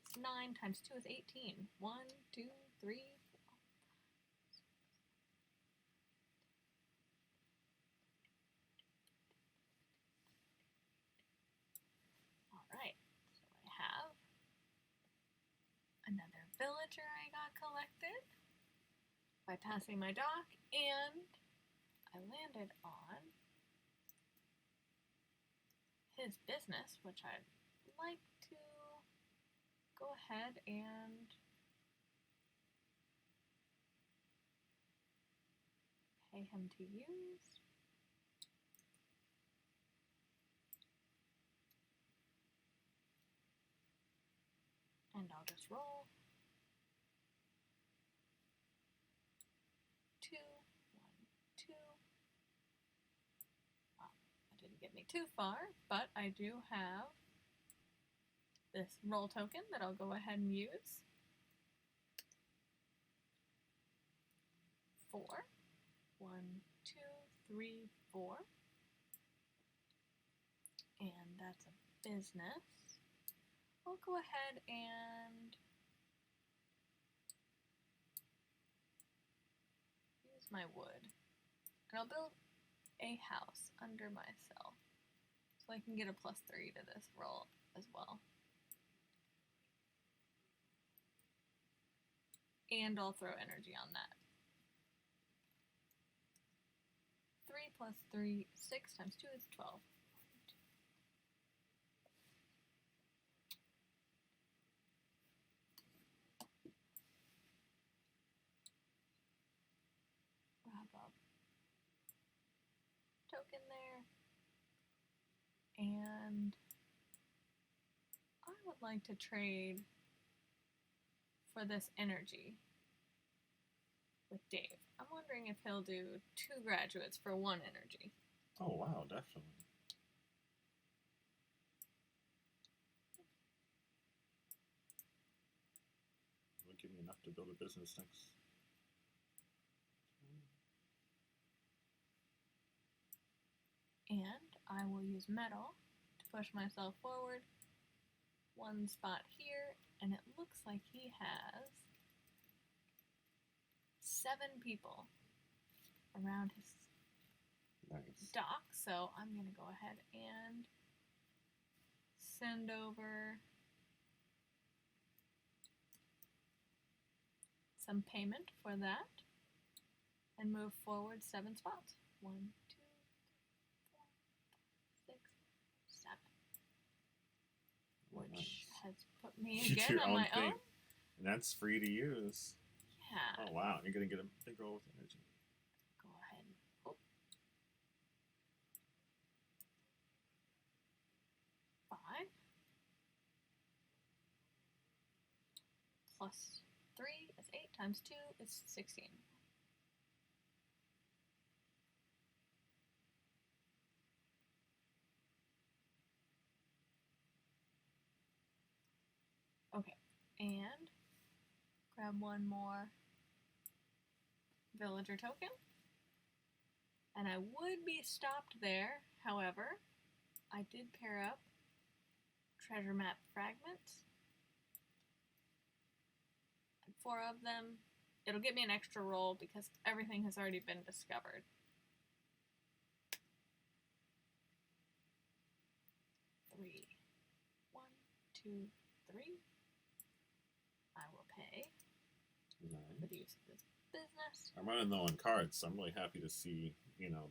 is 9 times 2 is 18. 1, 2, 3, 4. Alright, so I have another villager I got collected by passing my dock, and I landed on his business, which I'd like to go ahead and pay him to use. And I'll just roll. 2, 1, 2. Well, that didn't get me too far, but I do have this roll token that I'll go ahead and use. 4, 1, 2, 3, 4. And that's a business. I'll go ahead and use my wood. And I'll build a house under myself. So I can get a +3 to this roll as well. And I'll throw energy on that. 3 plus 3, 6 times 2 is 12. Grab up token there. And I would like to trade for this energy with Dave. I'm wondering if he'll do 2 graduates for 1 energy. Oh, wow, definitely. It'll give me enough to build a business next. And I will use metal to push myself forward 1 spot here, and it looks like he has 7 people around his dock, so I'm going to go ahead and send over some payment for that and move forward 7 spots. 1, 2, 4, 5, 6, 7. Which has put me You do again your on own my thing. own. And that's free to use. Yeah. Oh, wow. You're going to get a big roll with energy. Go ahead. Oh. 5 plus 3 is 8 times 2 is 16. Okay, and grab 1 more villager token. And I would be stopped there, however, I did pair up treasure map fragments. And 4 of them. It'll give me an extra roll because everything has already been discovered. Three. 1, 2, 3. I will pay for the use of this business. I'm running low on cards, so I'm really happy to see,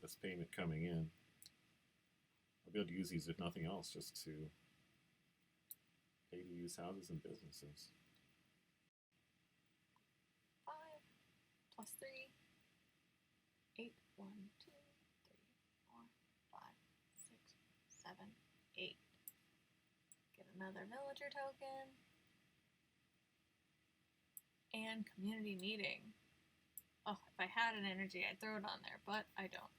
this payment coming in. I'll be able to use these, if nothing else, just to pay to use houses and businesses. 5 plus 3. 8. 1, 2, 3, 4, 5, 6, 7, 8. Get another villager token. And community meeting. Oh, if I had an energy, I'd throw it on there, but I don't.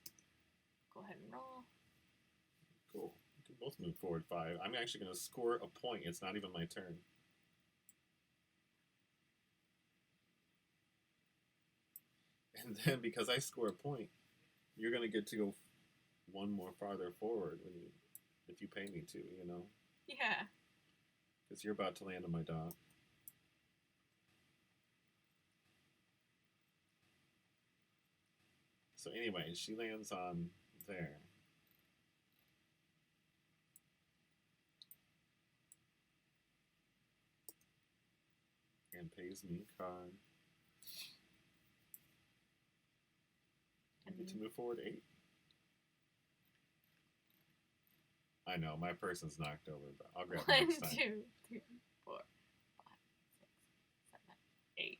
Go ahead and roll. Cool. We can both move forward 5. I'm actually going to score a point. It's not even my turn. And then because I score a point, you're going to get to go 1 more farther forward if you pay me to, Yeah. Because you're about to land on my dock. So anyway, she lands on there. And pays me a card. I get to move forward 8. I know, my person's knocked over, but I'll grab it 1, next time. 2, 3, 4, 5, 6, 7, 8.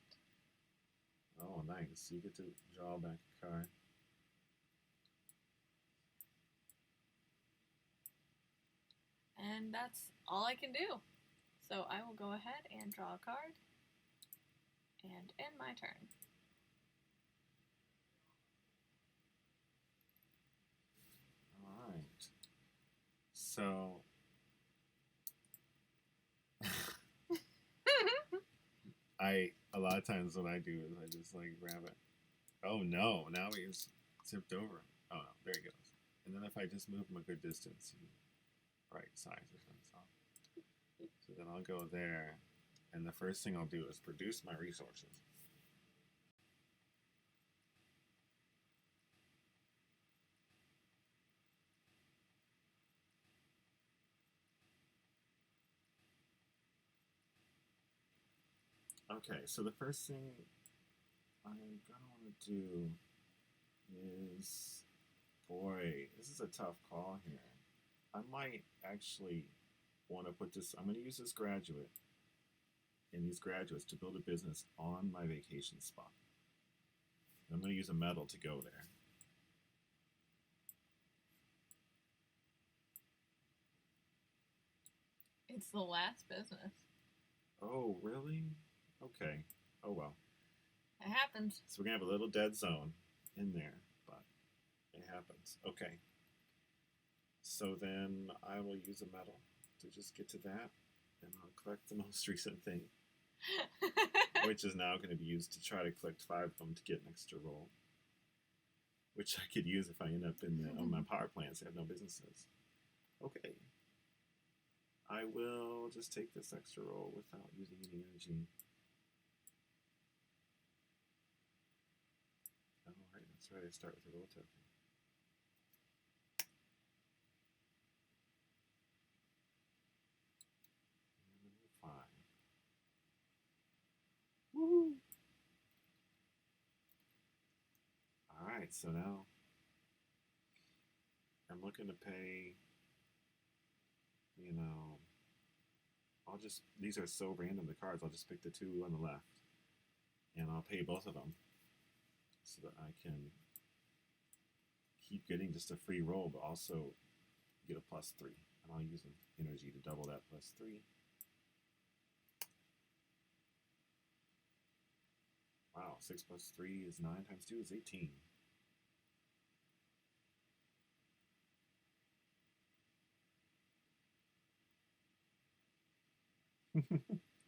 Oh, nice. You get to draw back a card. And that's all I can do. So I will go ahead and draw a card and end my turn. All right. So a lot of times what I do is I just grab it. Oh no, now he's tipped over. Oh no. there he goes. And then if I just move him a good distance, right size or something. So then I'll go there, and the first thing I'll do is produce my resources. Okay, so the first thing I'm gonna want to do is, boy, this is a tough call here. I might actually want to put this, I'm going to use this graduate and these graduates to build a business on my vacation spot. And I'm going to use a medal to go there. It's the last business. Oh, really? Okay. Oh, well. It happens. So we're going to have a little dead zone in there, but it happens. Okay. So then I will use a medal to just get to that, and I'll collect the most recent thing, which is now going to be used to try to collect 5 of them to get an extra roll, which I could use if I end up on my power plants. I have no businesses. Okay. I will just take this extra roll without using any energy. Oh, right, that's right. I start with a roll token. And 5. Woohoo! Alright, so now I'm looking to pay, these are so random, the cards, I'll just pick the 2 on the left, and I'll pay both of them so that I can keep getting just a free roll, but also get a +3. And I'll use an energy to double that +3. Wow, 6 + 3 is 9 times 2 is 18.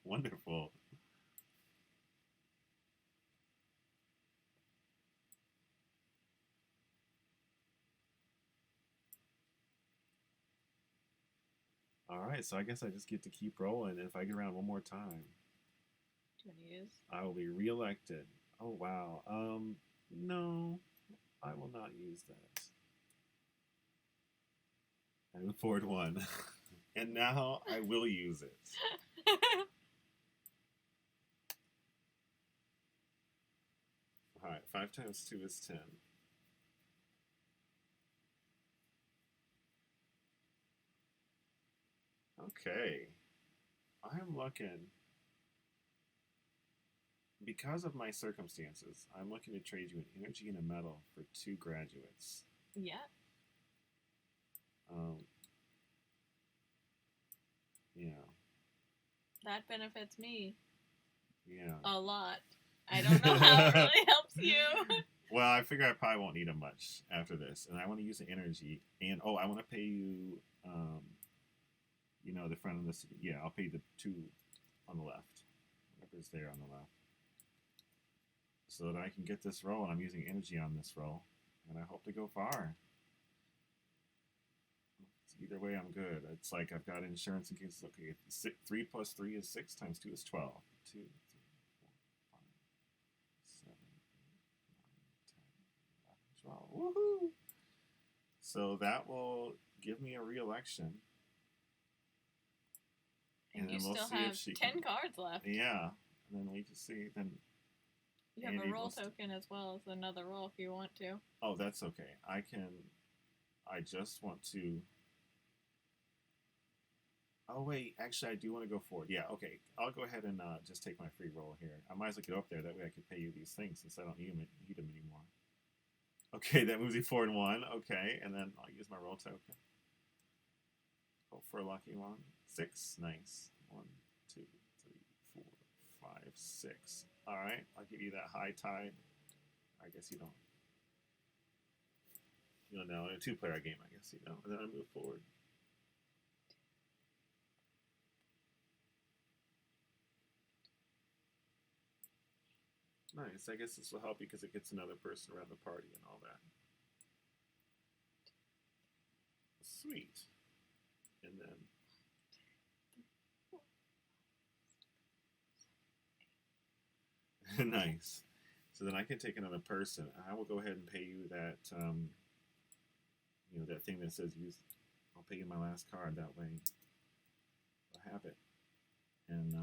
Wonderful. Alright, so I guess I just get to keep rolling, and if I get around one more time, Do you want to use? I will be reelected. Oh, wow. No, I will not use that. I move forward 1. And now I will use it. Alright, 5 times 2 is 10. Okay. I'm looking, because of my circumstances, I'm looking to trade you an energy and a medal for 2 graduates. Yeah. Yeah. That benefits me Yeah. a lot. I don't know how it really helps you. Well, I figure I probably won't need them much after this, and I want to use the energy. And I want to pay you, the front of this. Yeah, I'll pay the 2 on the left, whatever's there on the left, so that I can get this roll. And I'm using energy on this roll, and I hope to go far. Either way, I'm good. It's like I've got insurance in case. Okay, 3 + 3 is 6 times 2 is 12. 2, 3, 4, 5, 7, 8, 9, 10, 11, 12. Woohoo! So that will give me a re-election. And you still have 10 cards left. Yeah. And then we just see. Then you have a roll token as well as another roll if you want to. Oh, that's okay. I just want to. Oh, wait. Actually, I do want to go forward. Yeah, okay. I'll go ahead and just take my free roll here. I might as well get up there. That way I can pay you these things since I don't need them anymore. Okay, that moves me forward 1. Okay, and then I'll use my roll token. Hope for a lucky one. 6. Nice. 1, 2, 3, 4, 5, 6. Alright, I'll give you that high tide. I guess you don't. You don't know. In a 2-player game, I guess you know. And then I move forward. Nice. I guess this will help because it gets another person around the party and all that. Sweet. And then nice. So then I can take another person. I will go ahead and pay you that that thing that says use. I'll pay you my last card. That way I'll have it. And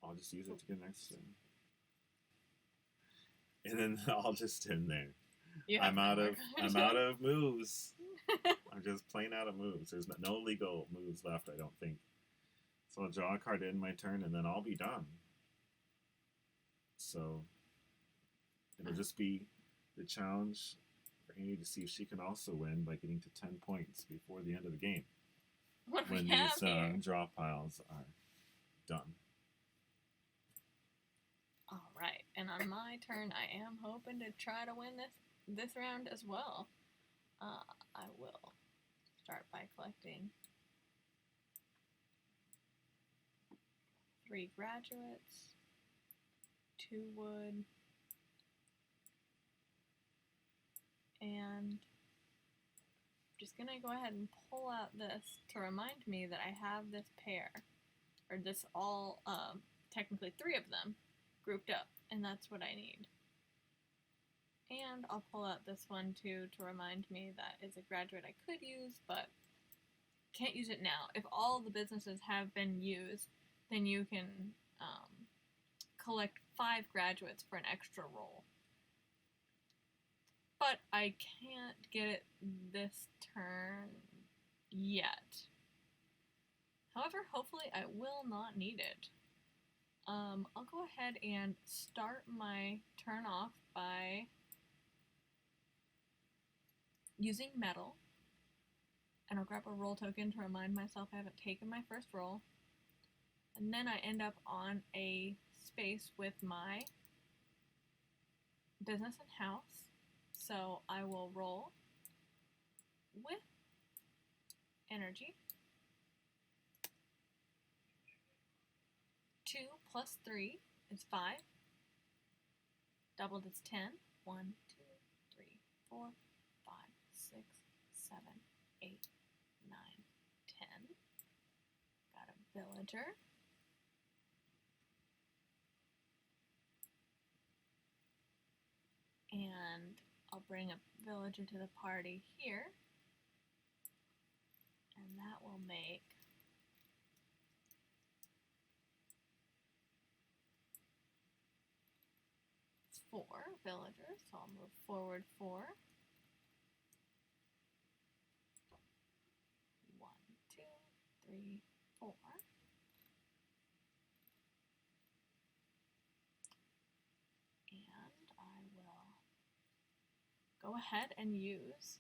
I'll just use it to get next thing. And then I'll just stand there. I'm out of moves. I'm just plain out of moves. There's no legal moves left, I don't think. So I'll draw a card in my turn, and then I'll be done. So it'll just be the challenge for Amy to see if she can also win by getting to 10 points before the end of the game. When these draw piles are done. All right, and on my turn, I am hoping to try to win this round as well. I will start by collecting 3 graduates, 2 wood, and I'm just gonna go ahead and pull out this to remind me that I have this pair, or this all, technically 3 of them, grouped up, and that's what I need. And I'll pull out this one too to remind me that is a graduate I could use, but can't use it now. If all the businesses have been used, then you can collect 5 graduates for an extra roll. But I can't get it this turn yet. However, hopefully I will not need it. I'll go ahead and start my turn off by using metal, and I'll grab a roll token to remind myself I haven't taken my first roll, and then I end up on a space with my business and house, so I will roll with energy. 2 plus 3 is 5. Doubled is 10. 1, 2, 3, 4, 5, 6, 7, 8, 9, 10. Got a villager. And I'll bring a villager to the party here. And that will make 4 villagers, so I'll move forward 4. 1, 2, 3, 4. And I will go ahead and use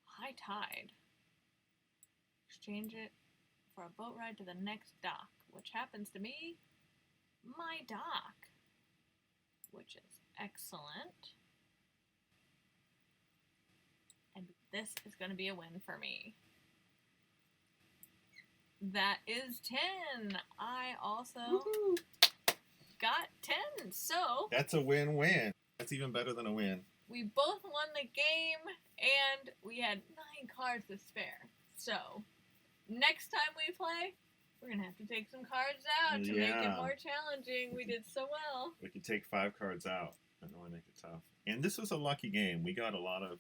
High Tide. Exchange it for a boat ride to the next dock, which happens to be my dock, which is excellent. And this is going to be a win for me. That is 10. I also got 10, so that's a win-win. That's even better than a win. We both won the game, and we had 9 cards to spare. So, next time we play, we're going to have to take some cards out to make it more challenging. We did so well. We could take 5 cards out. I don't want to make it tough. And this was a lucky game. We got a lot of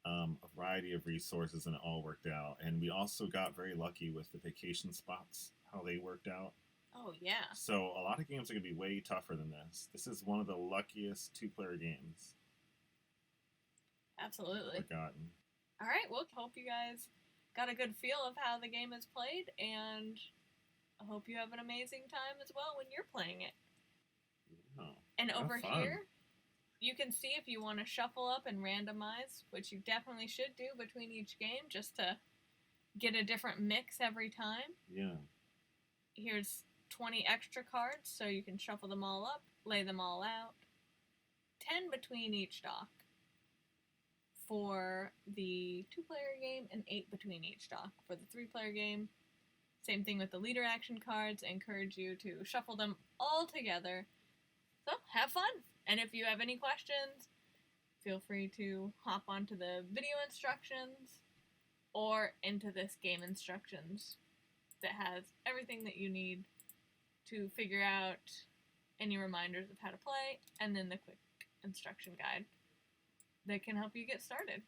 a variety of resources, and it all worked out. And we also got very lucky with the vacation spots, how they worked out. Oh, yeah. So a lot of games are going to be way tougher than this. This is one of the luckiest 2-player games. Absolutely. We've gotten. All right, well, hope you guys got a good feel of how the game is played, and I hope you have an amazing time as well when you're playing it. Yeah, and over here, you can see if you want to shuffle up and randomize, which you definitely should do between each game, just to get a different mix every time. Yeah. Here's 20 extra cards, so you can shuffle them all up, lay them all out. 10 between each dock for the 2-player game, and 8 between each dock for the 3-player game. Same thing with the leader action cards. I encourage you to shuffle them all together. So, have fun! And if you have any questions, feel free to hop onto the video instructions or into this game instructions that has everything that you need to figure out any reminders of how to play, and then the quick instruction guide that can help you get started.